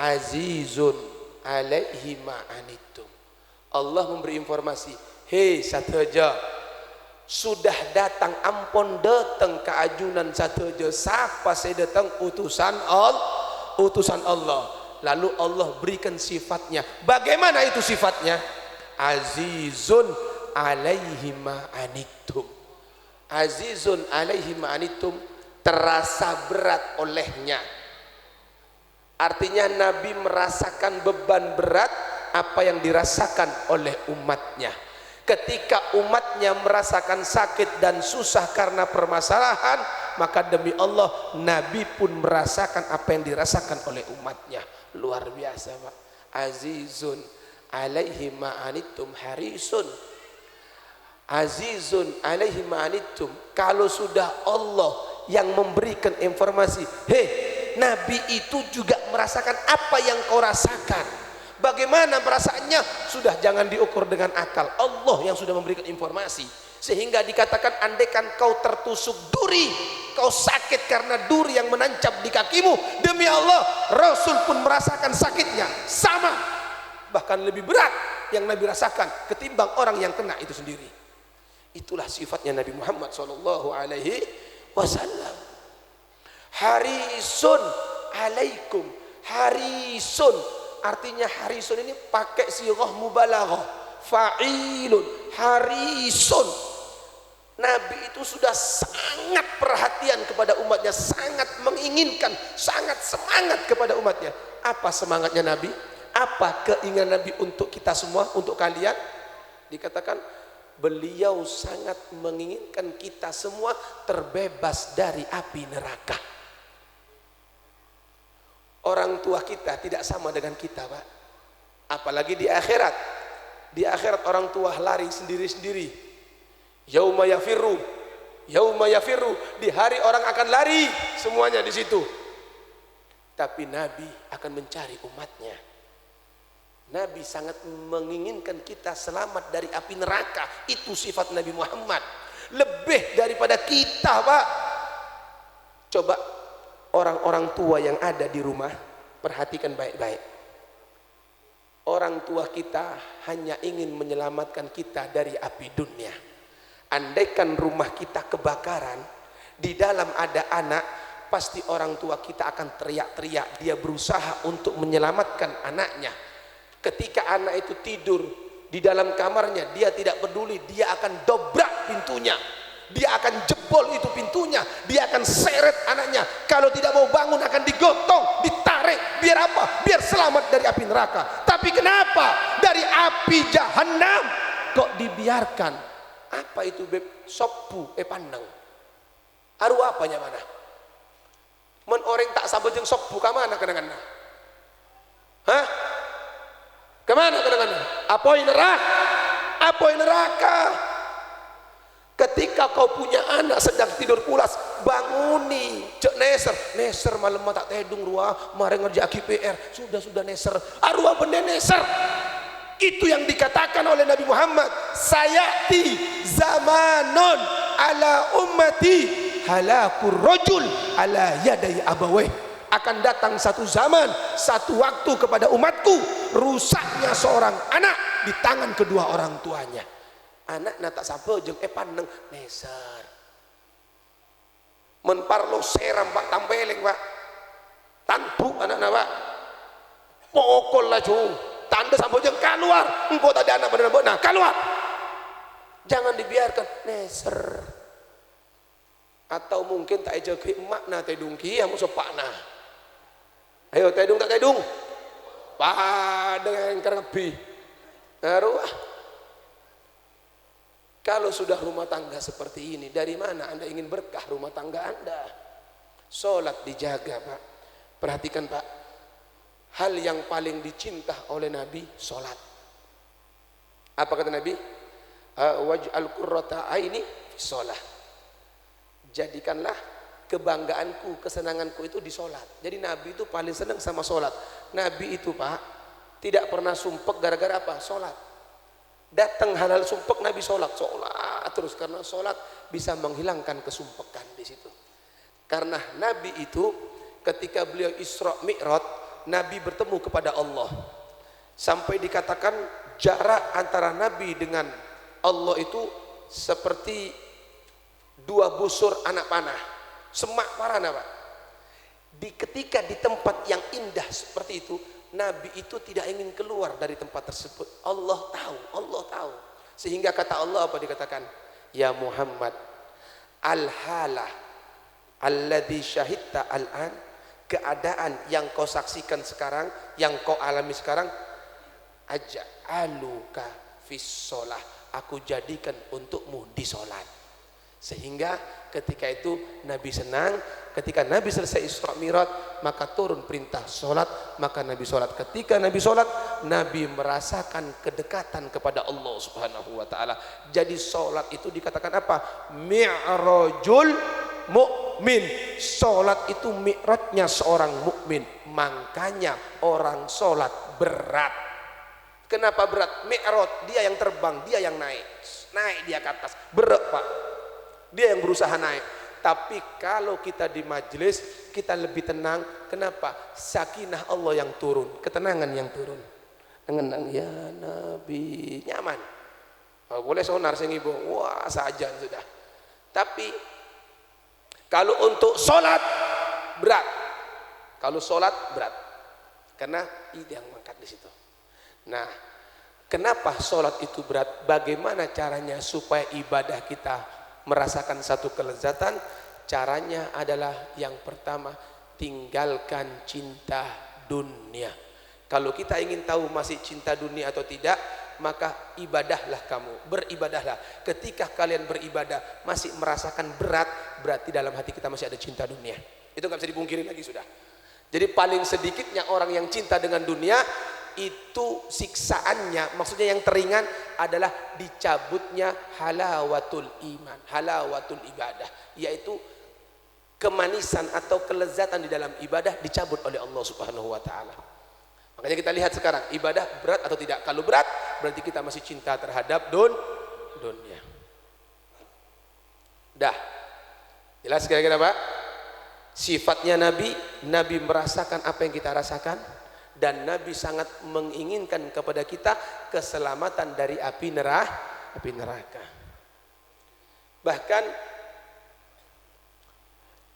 azizun alaihi ma anittum. Allah memberi informasi, hei sateja, sudah datang ampun datang keajunan sateja, siapa saya datang utusan Allah. Lalu Allah berikan sifatnya. Bagaimana itu sifatnya? Azizun alaihi ma anittum. Azizun alaihi ma anittum, terasa berat olehnya. Artinya Nabi merasakan beban berat apa yang dirasakan oleh umatnya. Ketika umatnya merasakan sakit dan susah karena permasalahan, maka demi Allah Nabi pun merasakan apa yang dirasakan oleh umatnya. Luar biasa Pak. Azizun alaihi ma'anittum harisun. Azizun alaihi ma'anittum. Kalau sudah Allah yang memberikan informasi, hei Nabi itu juga merasakan apa yang kau rasakan. Bagaimana perasaannya? Sudah jangan diukur dengan akal. Allah yang sudah memberikan informasi. Sehingga dikatakan andaikan kau tertusuk duri, kau sakit karena duri yang menancap di kakimu, demi Allah Rasul pun merasakan sakitnya sama. bahkan lebih berat yang Nabi rasakan ketimbang orang yang kena itu sendiri. Itulah sifatnya Nabi Muhammad sallallahu alaihi wasallam. Harisun alaikum. Harisun artinya harisun ini pakai sighah mubalaghah. Fa'ilun, harisun. Nabi itu sudah sangat perhatian kepada umatnya, sangat menginginkan, sangat semangat kepada umatnya. Apa semangatnya Nabi? Apa keinginan Nabi untuk kita semua, untuk kalian? Dikatakan beliau sangat menginginkan kita semua terbebas dari api neraka. Orang tua kita tidak sama dengan kita, Pak. Apalagi di akhirat. Di akhirat orang tua lari sendiri-sendiri. Yauma yafirru, di hari orang akan lari semuanya di situ. Tapi Nabi akan mencari umatnya. Nabi sangat menginginkan kita selamat dari api neraka. Itu sifat Nabi Muhammad. Lebih daripada kita, Pak. Coba orang-orang tua yang ada di rumah, perhatikan baik-baik. Orang tua kita hanya ingin menyelamatkan kita dari api dunia. Andaikan rumah kita kebakaran, di dalam ada anak, pasti orang tua kita akan teriak-teriak. Dia berusaha untuk menyelamatkan anaknya. Ketika anak itu tidur di dalam kamarnya, dia tidak peduli, dia akan dobrak pintunya. Dia akan jebol itu pintunya, dia akan seret anaknya. Kalau tidak mau bangun akan digotong, ditarik. Biar apa? Biar selamat dari api neraka. Tapi kenapa? Dari api jahanam kok dibiarkan? Apa itu beb? Sopu pandang. Aru apanya mana? Men orang tak sabar jeung sopu ka mana kadang-kadang? Hah? Kemana kadang-kadang? Apoi neraka? Apoi neraka? Ketika kau punya anak sedang tidur pulas, banguni. Cek neser malam tak tedung ruah, mare ngerjaki PR. Sudah neser. Arwah benda neser. Itu yang dikatakan oleh Nabi Muhammad, sayati zamanun ala ummati halakur rajul ala yadai abaweh. Akan datang satu zaman, satu waktu kepada umatku, rusaknya seorang anak di tangan kedua orang tuanya. Anak nak tak sampai jeung pandang neser. Men parlo seram Pak tampeleng Pak. Tanpu anak-anak Pak. Pokol lah cung. Tanda sampai jeung keluar. Engkau tadi anak benar-benar keluar. Jangan dibiarkan neser. Atau mungkin tak aja ke emak na tedung ki yang sepakna. Ayo tedung tak tedung. Padang kerebi. Arwah. Kalau sudah rumah tangga seperti ini, dari mana Anda ingin berkah rumah tangga Anda? Sholat dijaga Pak. Perhatikan Pak, hal yang paling dicinta oleh Nabi, sholat. Apa kata Nabi? Waj'al qurrata aini fi sholat. Jadikanlah kebanggaanku, kesenanganku itu di sholat. Jadi Nabi itu paling senang sama sholat. Nabi itu Pak, tidak pernah sumpek gara-gara apa? Sholat. Datang halal sumpek Nabi sholat terus, karena sholat bisa menghilangkan kesumpekan di situ. Karena Nabi itu ketika beliau Isra Mi'raj, Nabi bertemu kepada Allah sampai dikatakan jarak antara Nabi dengan Allah itu seperti dua busur anak panah, semak parana Pak. Ketika di tempat yang indah seperti itu, Nabi itu tidak ingin keluar dari tempat tersebut. Allah tahu. Sehingga kata Allah apa dikatakan? Ya Muhammad, al-halah alladhi syahidta al-an, keadaan yang kau saksikan sekarang, yang kau alami sekarang, aj'aluka fis sholah, aku jadikan untukmu di sholat. Sehingga ketika itu Nabi senang. Ketika Nabi selesai Isra Mi'raj, maka turun perintah sholat, maka Nabi sholat. Ketika Nabi sholat, Nabi merasakan kedekatan kepada Allah Subhanahu wa ta'ala. Jadi sholat itu dikatakan apa? Mi'rajul mu'min. Sholat itu mi'rajnya seorang mukmin. Makanya orang sholat berat. Kenapa berat? Mi'raj, dia yang terbang, dia yang naik dia ke atas, berat Pak. Dia yang berusaha naik. Tapi kalau kita di majelis, kita lebih tenang. Kenapa? Sakinah Allah yang turun, ketenangan yang turun. Ngenang ya Nabi, nyaman. Oh, boleh sonar sing ibu, wah saja sudah. Tapi kalau untuk sholat berat, kalau sholat berat, karena ini yang mangkat di situ. Nah, kenapa sholat itu berat? Bagaimana caranya supaya ibadah kita merasakan satu kelezatan? Caranya adalah yang pertama, tinggalkan cinta dunia. Kalau kita ingin tahu masih cinta dunia atau tidak, maka ibadahlah kamu, beribadahlah. Ketika kalian beribadah masih merasakan berat, berarti dalam hati kita masih ada cinta dunia. Itu nggak bisa dipungkiri lagi sudah. Jadi paling sedikitnya orang yang cinta dengan dunia itu siksaannya, maksudnya yang teringan adalah dicabutnya halawatul iman, halawatul ibadah, yaitu kemanisan atau kelezatan di dalam ibadah dicabut oleh Allah Subhanahu wa taala. Makanya kita lihat sekarang ibadah berat atau tidak. Kalau berat berarti kita masih cinta terhadap dunia. Dah. Jelas kira-kira Pak? Sifatnya Nabi, Nabi merasakan apa yang kita rasakan, dan Nabi sangat menginginkan kepada kita keselamatan dari api neraka. Bahkan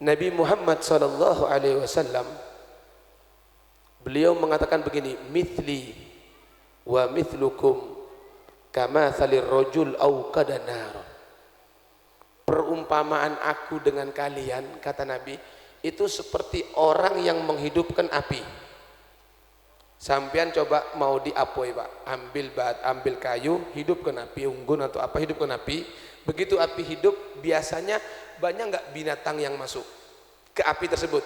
Nabi Muhammad SAW beliau mengatakan begini, mithli wa mithlukum kamathalir rajul auqada naran. Perumpamaan aku dengan kalian, kata Nabi, itu seperti orang yang menghidupkan api. Sampean coba mau diapoi Pak, ambil kayu, hidupkan api, unggun atau apa, hidupkan api. Begitu api hidup, biasanya banyak nggak binatang yang masuk ke api tersebut?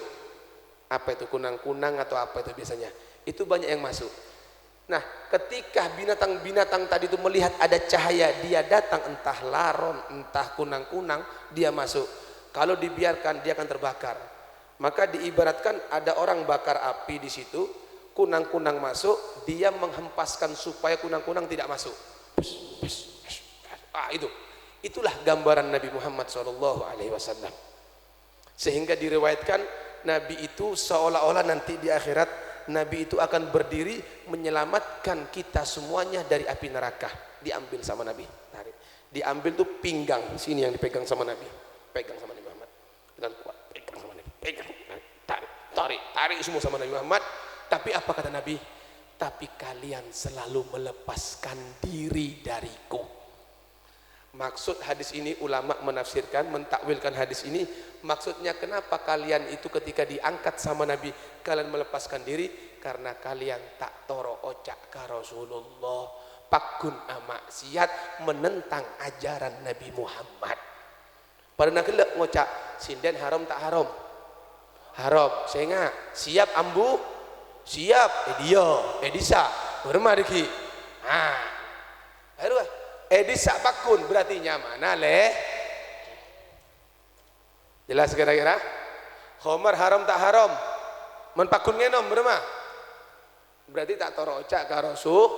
Apa itu, kunang-kunang atau apa itu biasanya? Itu banyak yang masuk. Nah, ketika binatang-binatang tadi itu melihat ada cahaya, dia datang, entah laron, entah kunang-kunang, dia masuk. Kalau dibiarkan dia akan terbakar. Maka diibaratkan ada orang bakar api di situ, kunang-kunang masuk, dia menghempaskan supaya kunang-kunang tidak masuk. Itulah gambaran Nabi Muhammad SAW. Sehingga diriwayatkan Nabi itu seolah-olah nanti di akhirat Nabi itu akan berdiri menyelamatkan kita semuanya dari api neraka. Diambil sama Nabi, tarik. Diambil tuh pinggang sini yang dipegang sama Nabi, pegang sama Nabi Muhammad dengan kuat, pegang sama Nabi, pegang, tarik semua sama Nabi Muhammad. Tapi apa kata Nabi? Tapi kalian selalu melepaskan diri dariku. Maksud hadis ini ulama menafsirkan, mentakwilkan hadis ini, maksudnya kenapa kalian itu ketika diangkat sama Nabi kalian melepaskan diri? Karena kalian tak toro ocak ka Rasulullah, pakun amaksiat, menentang ajaran Nabi Muhammad. Pada nakilak ngocak sinden haram tak haram? Haram. Saya siap ambu? Siap. Edisa bermariki. Aduh. Edisa pakun berarti mana leh? Jelas kira-kira? Khomer haram tak haram? Men pakun ngenom berma? Berarti tak torocak ka Rasul.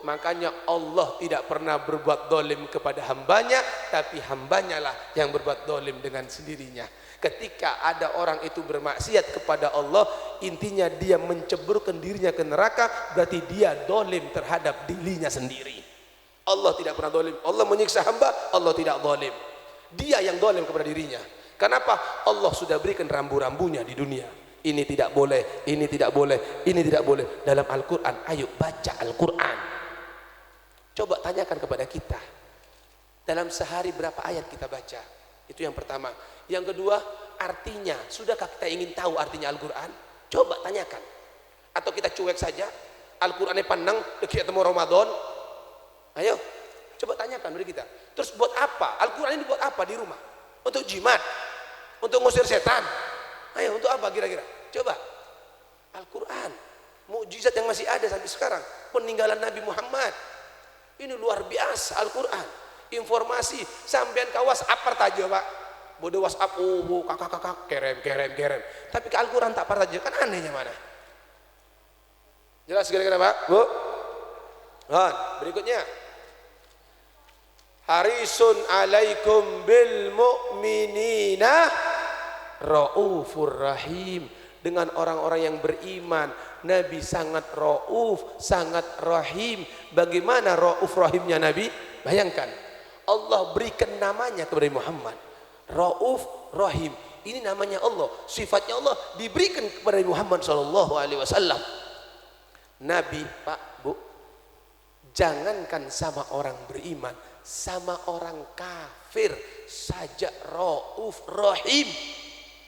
Makanya Allah tidak pernah berbuat dolim kepada hambanya, tapi hambanya lah yang berbuat dolim dengan sendirinya. Ketika ada orang itu bermaksiat kepada Allah, intinya dia menceburkan dirinya ke neraka, berarti dia dolim terhadap dirinya sendiri. Allah tidak pernah dolim. Allah menyiksa hamba, Allah tidak dolim. Dia yang dolim kepada dirinya. Kenapa? Allah sudah berikan rambu-rambunya di dunia. Ini tidak boleh, ini tidak boleh, ini tidak boleh. Dalam Al-Quran, ayo baca Al-Quran. Coba tanyakan kepada kita, dalam sehari berapa ayat kita baca? Itu yang pertama. Yang kedua, artinya, sudahkah kita ingin tahu artinya Al-Quran? Coba tanyakan. Atau kita cuek saja, Al-Qurannya pandang, dekat ketemu Ramadan. Ayo, coba tanyakan dari kita. Terus buat apa? Al-Quran ini buat apa di rumah? Untuk jimat? Untuk ngusir setan? Ayo, untuk apa kira-kira? Coba. Al-Quran, mukjizat yang masih ada sampai sekarang, peninggalan Nabi Muhammad. Ini luar biasa Al-Quran. Informasi sampean ke WhatsApp partaja Pak. Bodoh WhatsApp, kakak kerem. Tapi ke Al-Quran tak partaja, kan anehnya mana? Jelas kira-kira Pak? Bu? Berikutnya. Harisun alaikum bil mu'minina raufur rahim. Dengan orang-orang yang beriman, Nabi sangat rauf, sangat rahim. Bagaimana rauf rahimnya Nabi? Bayangkan, Allah berikan namanya kepada Muhammad, rauf rahim. Ini namanya Allah, sifatnya Allah diberikan kepada Muhammad SAW. Nabi, Pak, Bu, jangankan sama orang beriman, sama orang kafir saja rauf rahim.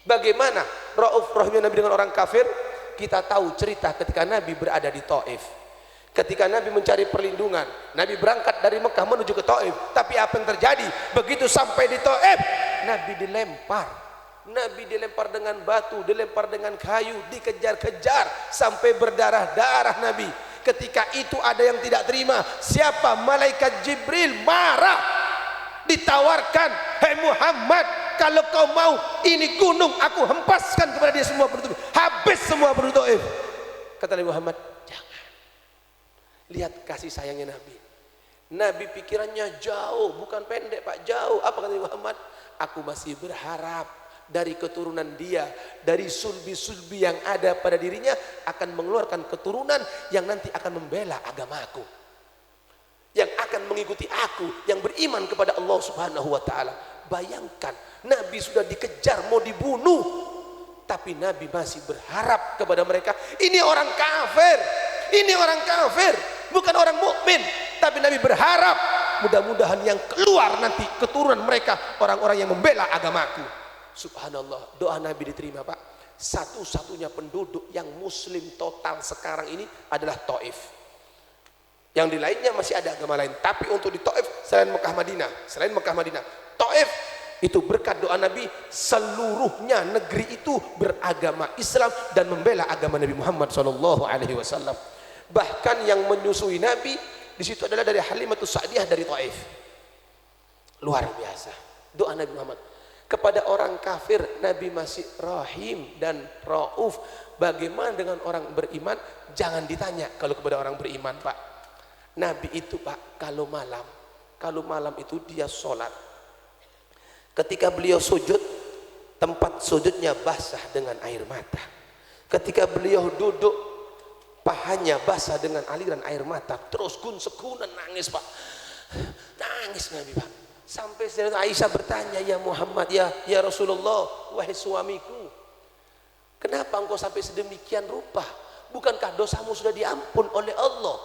Bagaimana rauf rahimnya Nabi dengan orang kafir? Kita tahu cerita ketika Nabi berada di Taif. Ketika Nabi mencari perlindungan, Nabi berangkat dari Mekah menuju ke Taif. Tapi apa yang terjadi? Begitu sampai di Taif, Nabi dilempar. Nabi dilempar dengan batu, dilempar dengan kayu, dikejar-kejar sampai berdarah-darah Nabi. Ketika itu ada yang tidak terima. Siapa? Malaikat Jibril marah. Ditawarkan, "Hei Muhammad, kalau kau mau ini gunung aku hempaskan kepada dia semua penduduk. Habis semua penduduk Taif." Kata Nabi Muhammad, "Jangan." Lihat kasih sayangnya Nabi. Nabi pikirannya jauh, bukan pendek Pak, jauh. Apa kata Nabi Muhammad? "Aku masih berharap dari keturunan dia, dari sulbi-sulbi yang ada pada dirinya akan mengeluarkan keturunan yang nanti akan membela agamaku, yang akan mengikuti aku, yang beriman kepada Allah Subhanahu wa taala." Bayangkan, Nabi sudah dikejar mau dibunuh, tapi Nabi masih berharap kepada mereka. Ini orang kafir, ini orang kafir, bukan orang mukmin, tapi Nabi berharap mudah-mudahan yang keluar nanti keturunan mereka orang-orang yang membela agamaku. Subhanallah, doa Nabi diterima Pak. Satu-satunya penduduk yang muslim total sekarang ini adalah Taif. Yang di lainnya masih ada agama lain, tapi untuk di Taif selain Mekah Madinah, Taif itu berkat doa Nabi, seluruhnya negeri itu beragama Islam dan membela agama Nabi Muhammad SAW. Bahkan yang menyusui Nabi di situ adalah dari Halimatus Sa'diyah dari Taif. Luar biasa doa Nabi Muhammad. Kepada orang kafir Nabi masih rahim dan rauf. Bagaimana dengan orang beriman? Jangan ditanya kalau kepada orang beriman Pak. Nabi itu Pak, kalau malam itu dia sholat. Ketika beliau sujud, tempat sujudnya basah dengan air mata. Ketika beliau duduk, pahanya basah dengan aliran air mata. Terus gun-sekunan nangis Pak. Nangis Nabi Pak. Sampai Sayyidatuna Aisyah bertanya, "Ya Muhammad, ya Rasulullah, wahai suamiku, kenapa engkau sampai sedemikian rupa? Bukankah dosamu sudah diampun oleh Allah?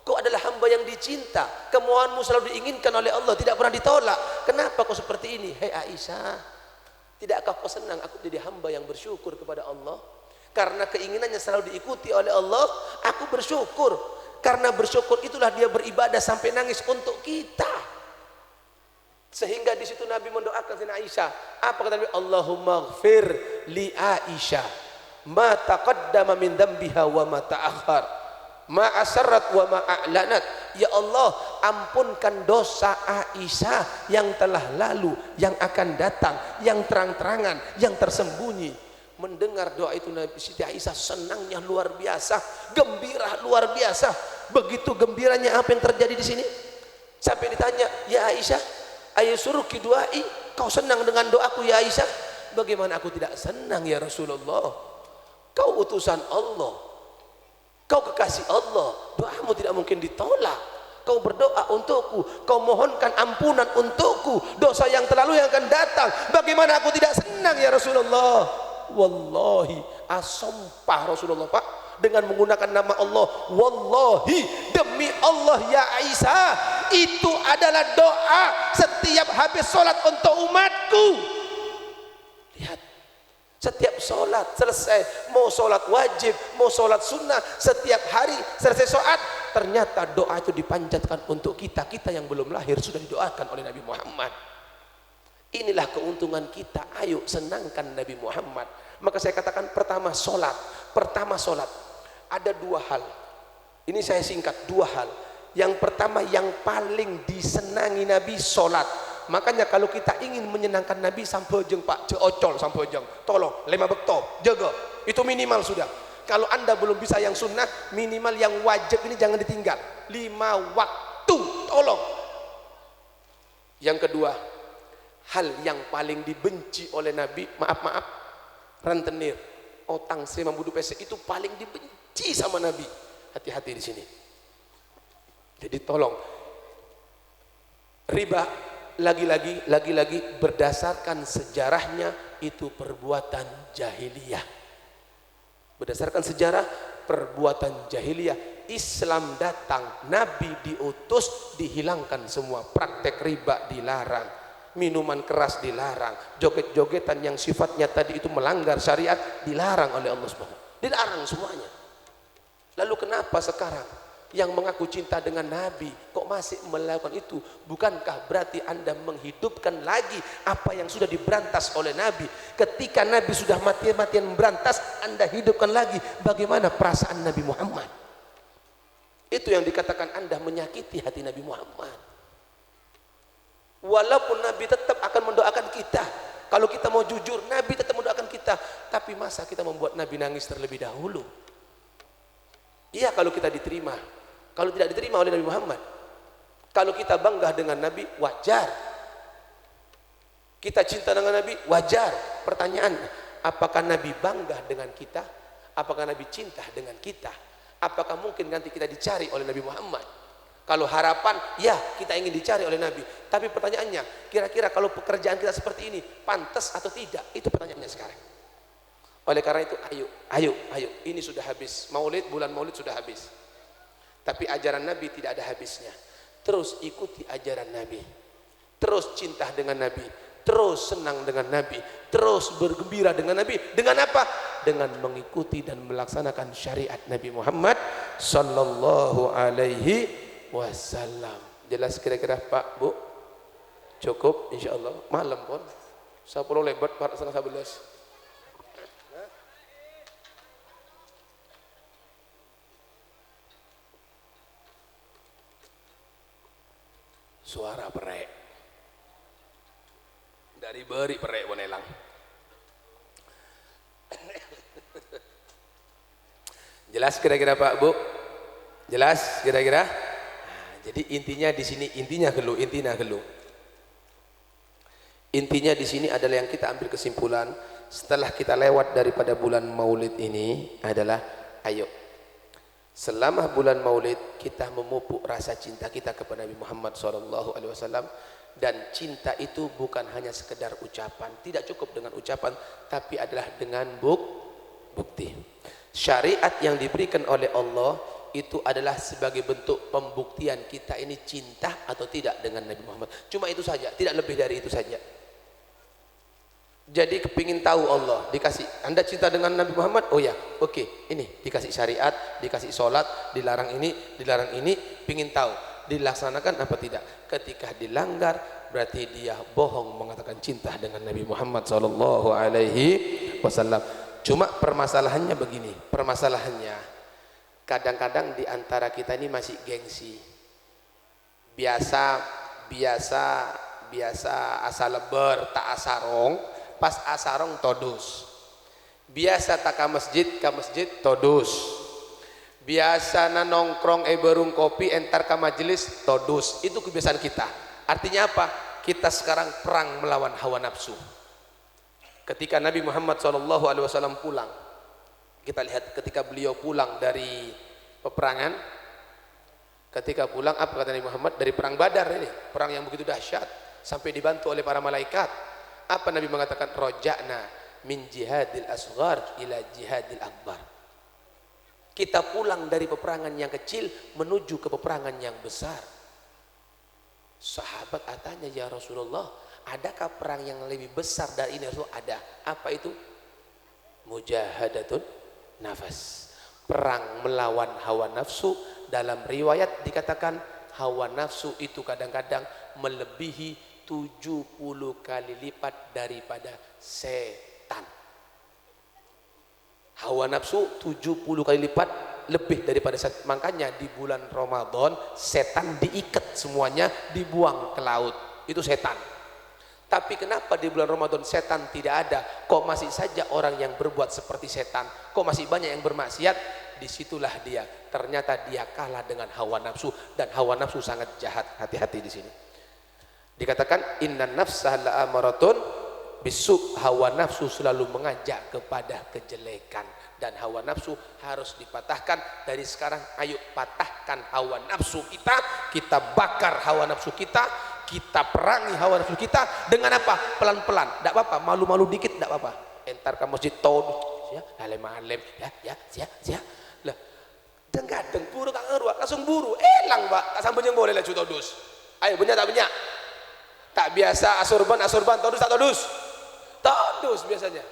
Kau adalah hamba yang dicinta, kemauanmu selalu diinginkan oleh Allah, tidak pernah ditolak. Kenapa kau seperti ini?" "Hei Aisyah, tidakkah kau senang aku jadi hamba yang bersyukur kepada Allah? Karena keinginannya selalu diikuti oleh Allah, aku bersyukur. Karena bersyukur itulah dia beribadah sampai nangis untuk kita." Sehingga di situ Nabi mendoakan Sayyidatina Aisyah. Apa kata Nabi? "Allahumma ighfir li Aisyah ma taqaddama min dhanbiha wa ma ta'akhkhar, ma asarrat wa ma a'lanat." Ya Allah, ampunkan dosa Aisyah yang telah lalu, yang akan datang, yang terang-terangan, yang tersembunyi. Mendengar doa itu Nabi Siti Aisyah senangnya luar biasa, gembira luar biasa. Begitu gembiranya apa yang terjadi di sini? Sampai ditanya, "Ya Aisyah, ayasuruki duai, kau senang dengan doaku ya Aisyah?" "Bagaimana aku tidak senang ya Rasulullah? Kau utusan Allah, kau kekasih Allah, doamu tidak mungkin ditolak. Kau berdoa untukku, kau mohonkan ampunan untukku, dosa yang terlalu yang akan datang. Bagaimana aku tidak senang ya Rasulullah?" Wallahi, asumpah Rasulullah Pak dengan menggunakan nama Allah, "Wallahi, demi Allah ya Aisyah, itu adalah doa setiap habis sholat untuk umatku." Lihat, setiap sholat selesai, mau sholat wajib, mau sholat sunnah, setiap hari selesai sholat, ternyata doa itu dipanjatkan untuk kita yang belum lahir sudah didoakan oleh Nabi Muhammad. Inilah keuntungan kita. Ayo senangkan Nabi Muhammad. Maka saya katakan pertama sholat. Ada dua hal. Ini saya singkat, dua hal. Yang pertama yang paling disenangi Nabi, sholat. Makanya kalau kita ingin menyenangkan Nabi, sampejeng Pak, ocol sampejeng, tolong 5 bekto, jaga. Itu minimal sudah. Kalau Anda belum bisa yang sunnah, minimal yang wajib ini jangan ditinggal. 5 waktu, tolong. Yang kedua, hal yang paling dibenci oleh Nabi, maaf, rentenir. otang se membudu pese itu paling dibenci sama Nabi. Hati-hati di sini. Jadi tolong riba lagi-lagi berdasarkan sejarahnya itu perbuatan jahiliyah. Berdasarkan sejarah perbuatan jahiliyah. Islam datang, Nabi diutus, dihilangkan semua. Praktek riba dilarang, minuman keras dilarang, joget-jogetan yang sifatnya tadi itu melanggar syariat dilarang oleh Allah Subhanahu. Dilarang semuanya. Lalu kenapa sekarang yang mengaku cinta dengan Nabi kok masih melakukan itu? Bukankah berarti Anda menghidupkan lagi apa yang sudah diberantas oleh Nabi? Ketika Nabi sudah mati-matian memberantas, Anda hidupkan lagi. Bagaimana perasaan Nabi Muhammad? Itu yang dikatakan Anda menyakiti hati Nabi Muhammad. Walaupun Nabi tetap akan mendoakan kita, kalau kita mau jujur, Nabi tetap mendoakan kita. Tapi masa kita membuat Nabi nangis terlebih dahulu? Iya, kalau kita diterima. Kalau tidak diterima oleh Nabi Muhammad, kalau kita bangga dengan Nabi, wajar. Kita cinta dengan Nabi, wajar. Pertanyaan, apakah Nabi bangga dengan kita? Apakah Nabi cinta dengan kita? Apakah mungkin nanti kita dicari oleh Nabi Muhammad? Kalau harapan, ya kita ingin dicari oleh Nabi. Tapi pertanyaannya, kira-kira kalau pekerjaan kita seperti ini, pantas atau tidak? Itu pertanyaannya sekarang. Oleh karena itu, ayo. Ini sudah habis. Maulid, bulan Maulid sudah habis. Tapi ajaran Nabi tidak ada habisnya. Terus ikuti ajaran Nabi. Terus cinta dengan Nabi. Terus senang dengan Nabi. Terus bergembira dengan Nabi. Dengan apa? Dengan mengikuti dan melaksanakan syariat Nabi Muhammad sallallahu alaihi wasallam. Jelas kira-kira Pak, Bu? Cukup insyaallah. Malam pun 10 lebat 4:30. Suara perek dari beri perek bonelang. Jelas kira-kira Pak, Bu? Jelas kira-kira? Nah, jadi intinya di sini, intinya gelu. Intinya di sini adalah yang kita ambil kesimpulan setelah kita lewat daripada bulan Maulid ini adalah ayo selama bulan Maulid kita memupuk rasa cinta kita kepada Nabi Muhammad SAW. Dan cinta itu bukan hanya sekedar ucapan, tidak cukup dengan ucapan, tapi adalah dengan bukti. Syariat yang diberikan oleh Allah itu adalah sebagai bentuk pembuktian kita ini cinta atau tidak dengan Nabi Muhammad. Cuma itu saja, tidak lebih dari itu saja. Jadi kepingin tahu Allah, dikasih Anda cinta dengan Nabi Muhammad, oh ya, oke, ini dikasih syariat, dikasih sholat, dilarang ini, pingin tahu dilaksanakan apa tidak. Ketika dilanggar berarti dia bohong mengatakan cinta dengan Nabi Muhammad sallallahu alaihi wasallam. Cuma permasalahannya begini, kadang-kadang di antara kita ini masih gengsi. Biasa asal lebar tak asarong, pas asarong todus. Biasa tak ke masjid todus. Biasa nongkrong berung kopi entar ke majelis todus. Itu kebiasaan kita. Artinya apa? Kita sekarang perang melawan hawa nafsu. Ketika Nabi Muhammad SAW pulang, kita lihat ketika beliau pulang dari peperangan, ketika pulang apa kata Nabi Muhammad? Dari perang Badar ini, perang yang begitu dahsyat, sampai dibantu oleh para malaikat. Apa Nabi mengatakan? Roja'na min jihadil asghar ila jihadil akbar. Kita pulang dari peperangan yang kecil menuju ke peperangan yang besar. Sahabat tanya, ya Rasulullah, adakah perang yang lebih besar dari ini? Rasulullah, ada. Apa itu? Mujahadatun nafas. Perang melawan hawa nafsu. Dalam riwayat dikatakan hawa nafsu itu kadang-kadang melebihi 70 kali lipat daripada setan. Hawa nafsu 70 kali lipat lebih daripada setan. Makanya di bulan Ramadan setan diikat semuanya, dibuang ke laut. Itu setan. Tapi kenapa di bulan Ramadan setan tidak ada? Kok masih saja orang yang berbuat seperti setan? Kok masih banyak yang bermaksiat? Disitulah dia. Ternyata dia kalah dengan hawa nafsu, dan hawa nafsu sangat jahat. Hati-hati di sini. Dikatakan innan nafsa la'amaratun Besok hawa nafsu selalu mengajak kepada kejelekan, dan hawa nafsu harus dipatahkan dari sekarang. Ayo patahkan hawa nafsu kita, kita bakar hawa nafsu kita, kita perangi hawa nafsu kita dengan apa? Pelan-pelan, tidak apa-apa, malu-malu dikit tidak apa-apa. Entar ke masjid tahun ya, alim-alim ya, sia. Lah, kadang buru tak ngeruak, langsung buru, elang Pak, tak sampai boleh lah cuci todus. Ayo banyak tak banyak. Tak biasa asurban, todus tak todus. Todus biasanya.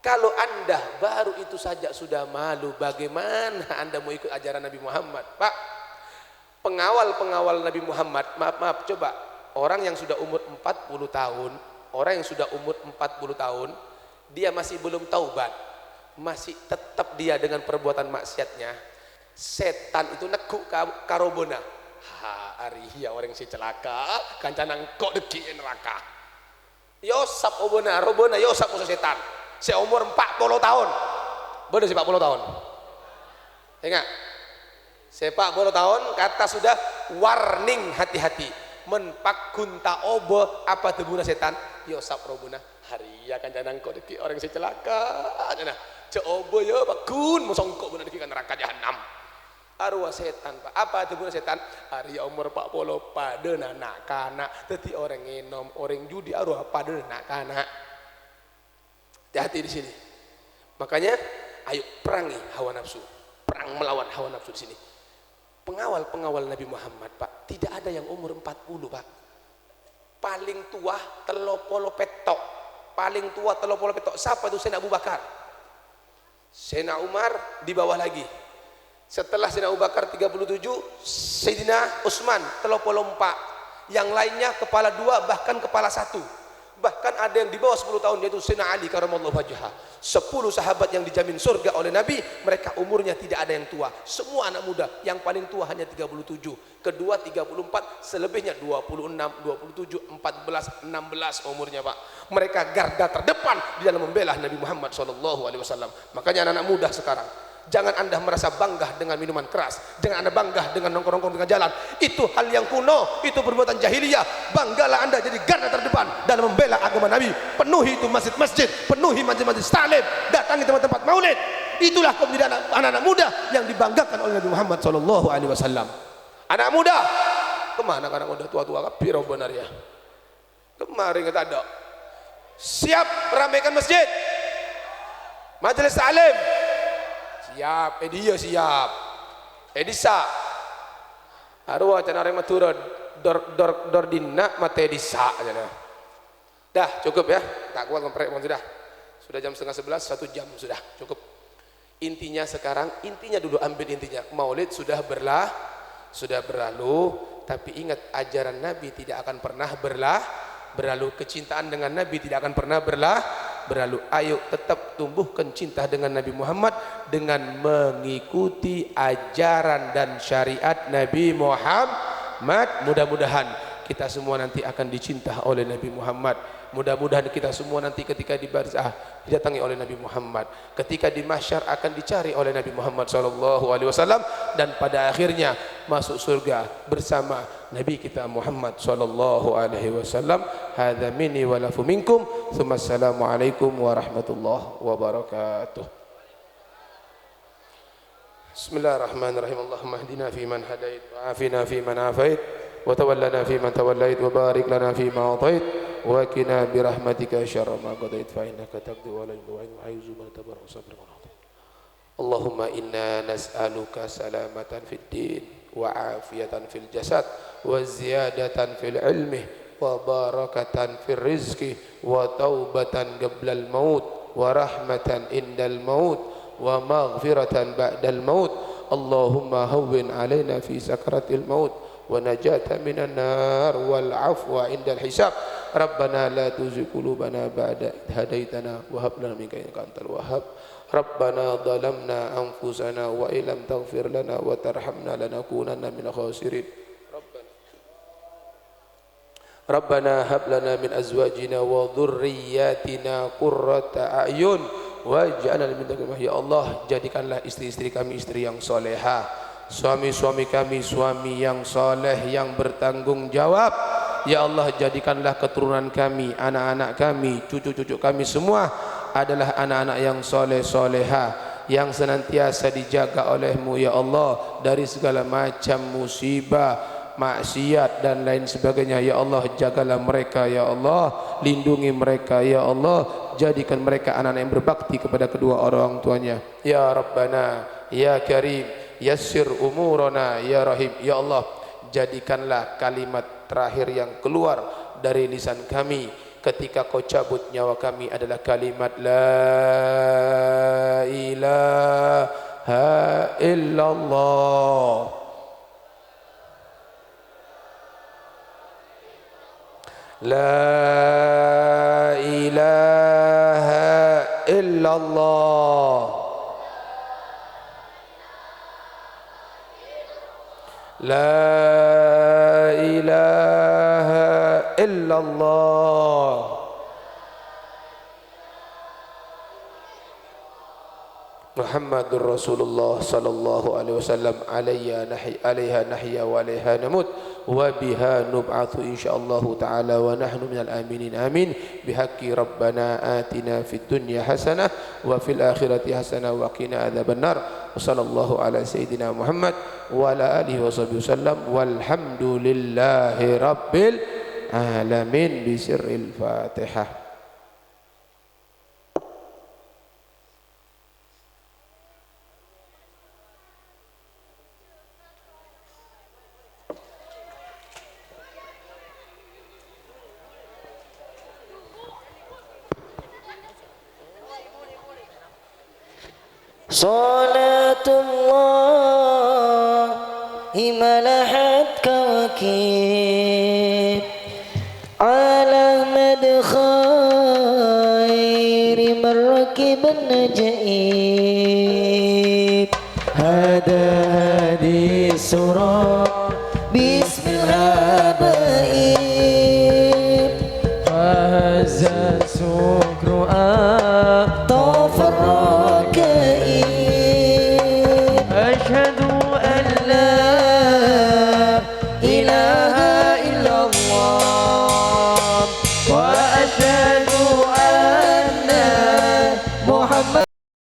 Kalau Anda baru itu saja sudah malu, bagaimana Anda mau ikut ajaran Nabi Muhammad? Pak, pengawal Nabi Muhammad, maaf, coba orang yang sudah umur 40 tahun, dia masih belum taubat, masih tetap dia dengan perbuatan maksiatnya, setan itu neguk karobona. Ariya orang si celaka, kancanang kok deki neraka. Yosap robona yosap musuh setan. Seumur 40 tahun. Benar sih 40 tahun. Ingat. 40 tahun kata sudah warning, hati-hati. Menpak gunta obo apa tebuna setan? Yosap robona. Hariya kancanang kok deki orang si celaka. Nah, coba ya bakun musongkok benar deki neraka jahanam. Arwah setan Pak, apa itu guna setan? Hari umur 40 pada nak kanak, teti orang ngenom, orang judi arwah pada nak kanak. Hati-hati di sini. Makanya, ayo perangi hawa nafsu, perang melawan hawa nafsu di sini. Pengawal Nabi Muhammad Pak, tidak ada yang umur 40 Pak. Paling tua telopolo petok, Siapa itu? Sayyidina Abu Bakar. Sayyidina Umar di bawah lagi. Setelah Sayyidina Abu Bakar 37, Sayyidina Utsman 34, yang lainnya kepala 2 bahkan kepala 1, bahkan ada yang di bawah 10 tahun, yaitu Sayyidina Ali karamallahu wajhah. 10 sahabat yang dijamin surga oleh Nabi, mereka umurnya tidak ada yang tua, semua anak muda. Yang paling tua hanya 37, kedua 34, selebihnya 26, 27, 14, 16 umurnya Pak. Mereka garda terdepan di dalam membela Nabi Muhammad SAW. Makanya anak-anak muda sekarang, jangan Anda merasa bangga dengan minuman keras, jangan Anda bangga dengan nongkrong-nongkrong di tengah jalan. Itu hal yang kuno, itu perbuatan jahiliyah. Banggalah Anda jadi garda terdepan dalam membela agama Nabi. Penuhi itu masjid-masjid, penuhi majlis-majlis taklim, datangi tempat-tempat maulid. Itulah kau menjadi anak-anak muda yang dibanggakan oleh Nabi Muhammad SAW. Anak muda, kemana anak muda tua-tua kafir benar ya? Kemarin kata ada. Siap ramaikan masjid, majlis taklim. Siap, dia siap. Edisa. Arwah cana orang matura dor dinna mate disa aja. Dah cukup ya. Tak kuat ngomprek sudah. Sudah jam 10:30, 1 jam sudah cukup. Intinya sekarang, dulu ambil intinya. Maulid sudah berlalu, tapi ingat ajaran Nabi tidak akan pernah berlalu. Kecintaan dengan Nabi tidak akan pernah berlalu. Ayo tetap tumbuhkan cinta dengan Nabi Muhammad dengan mengikuti ajaran dan syariat Nabi Muhammad. Mudah-mudahan kita semua nanti akan dicinta oleh Nabi Muhammad. Mudah-mudahan kita semua nanti ketika di barzah didatangi oleh Nabi Muhammad, ketika di mahsyar akan dicari oleh Nabi Muhammad SAW, dan pada akhirnya masuk surga bersama Nabi kita Muhammad SAW. Hadza minni wa lakum minkum. Assalamualaikum warahmatullahi wabarakatuh. Bismillahirrahmanirrahim. Allahumma hdina fi man hadait wa afina fi man afait wa tawallana fi man tawallait wa barik lana fi ma atait wa qina bi rahmatika syarra ma qadait fa innaka taqdi wa la yu'in wa yuzu man tabaraka sabra. Allahumma inna nas'aluka salamatan fid din wa afiyatan fil jasad wa ziyadatan fil ilmi wa barakatan fil rizqi wa taubatan qablal maut wa rahmatan indal maut wa maghfiratan ba'dal maut. Allahumma hawwin alaina fi sakaratil maut wa najata minan nar wal afwa indal hisab. Rabbana la tuzigh qulubana ba'da idh hadaitana wa hab lana min ladunka antal wahhab. Rabbana dhalamna anfusana wa illam taghfir lana wa tarhamna lanakunanna minal khasirin. Rabbana hab lana min azwajina wa dhurriyyatina qurrata a'yun waj'alna lil muttaqin. Ya Allah, jadikanlah istri-istri kami istri yang solehah, suami-suami kami suami yang soleh yang bertanggung jawab. Ya Allah, jadikanlah keturunan kami, anak-anak kami, cucu-cucu kami semua adalah anak-anak yang soleh-solehah, yang senantiasa dijaga oleh-Mu ya Allah dari segala macam musibah, maksiat dan lain sebagainya. Ya Allah, jagalah mereka ya Allah, lindungi mereka ya Allah, jadikan mereka anak-anak yang berbakti kepada kedua orang tuanya. Ya Rabbana ya Karim, yassir umurana ya Rahim. Ya Allah, jadikanlah kalimat terakhir yang keluar dari lisan kami ketika kau cabut nyawa kami adalah kalimat la ilaha illallah. La ilaha illallah. La ilaha illallah. Muhammadur Rasulullah sallallahu alaihi wasallam alaiha nahya wa alaiha namut wa biha nub'atsu insyaallah taala wa nahnu minal aminin amin bihaqqi rabbana atina fid dunya hasanah wa fil akhirati hasanah wa qina adzabannar wa sallallahu ala sayidina Muhammad wa ala alihi wa sahbihi wasallam walhamdulillahi rabbil alamin bi sirril Fatihah. Salatullah imalahat kawakib ala madkhairi marrakiban najaib hada hadis surah bismillah baib fahazza surah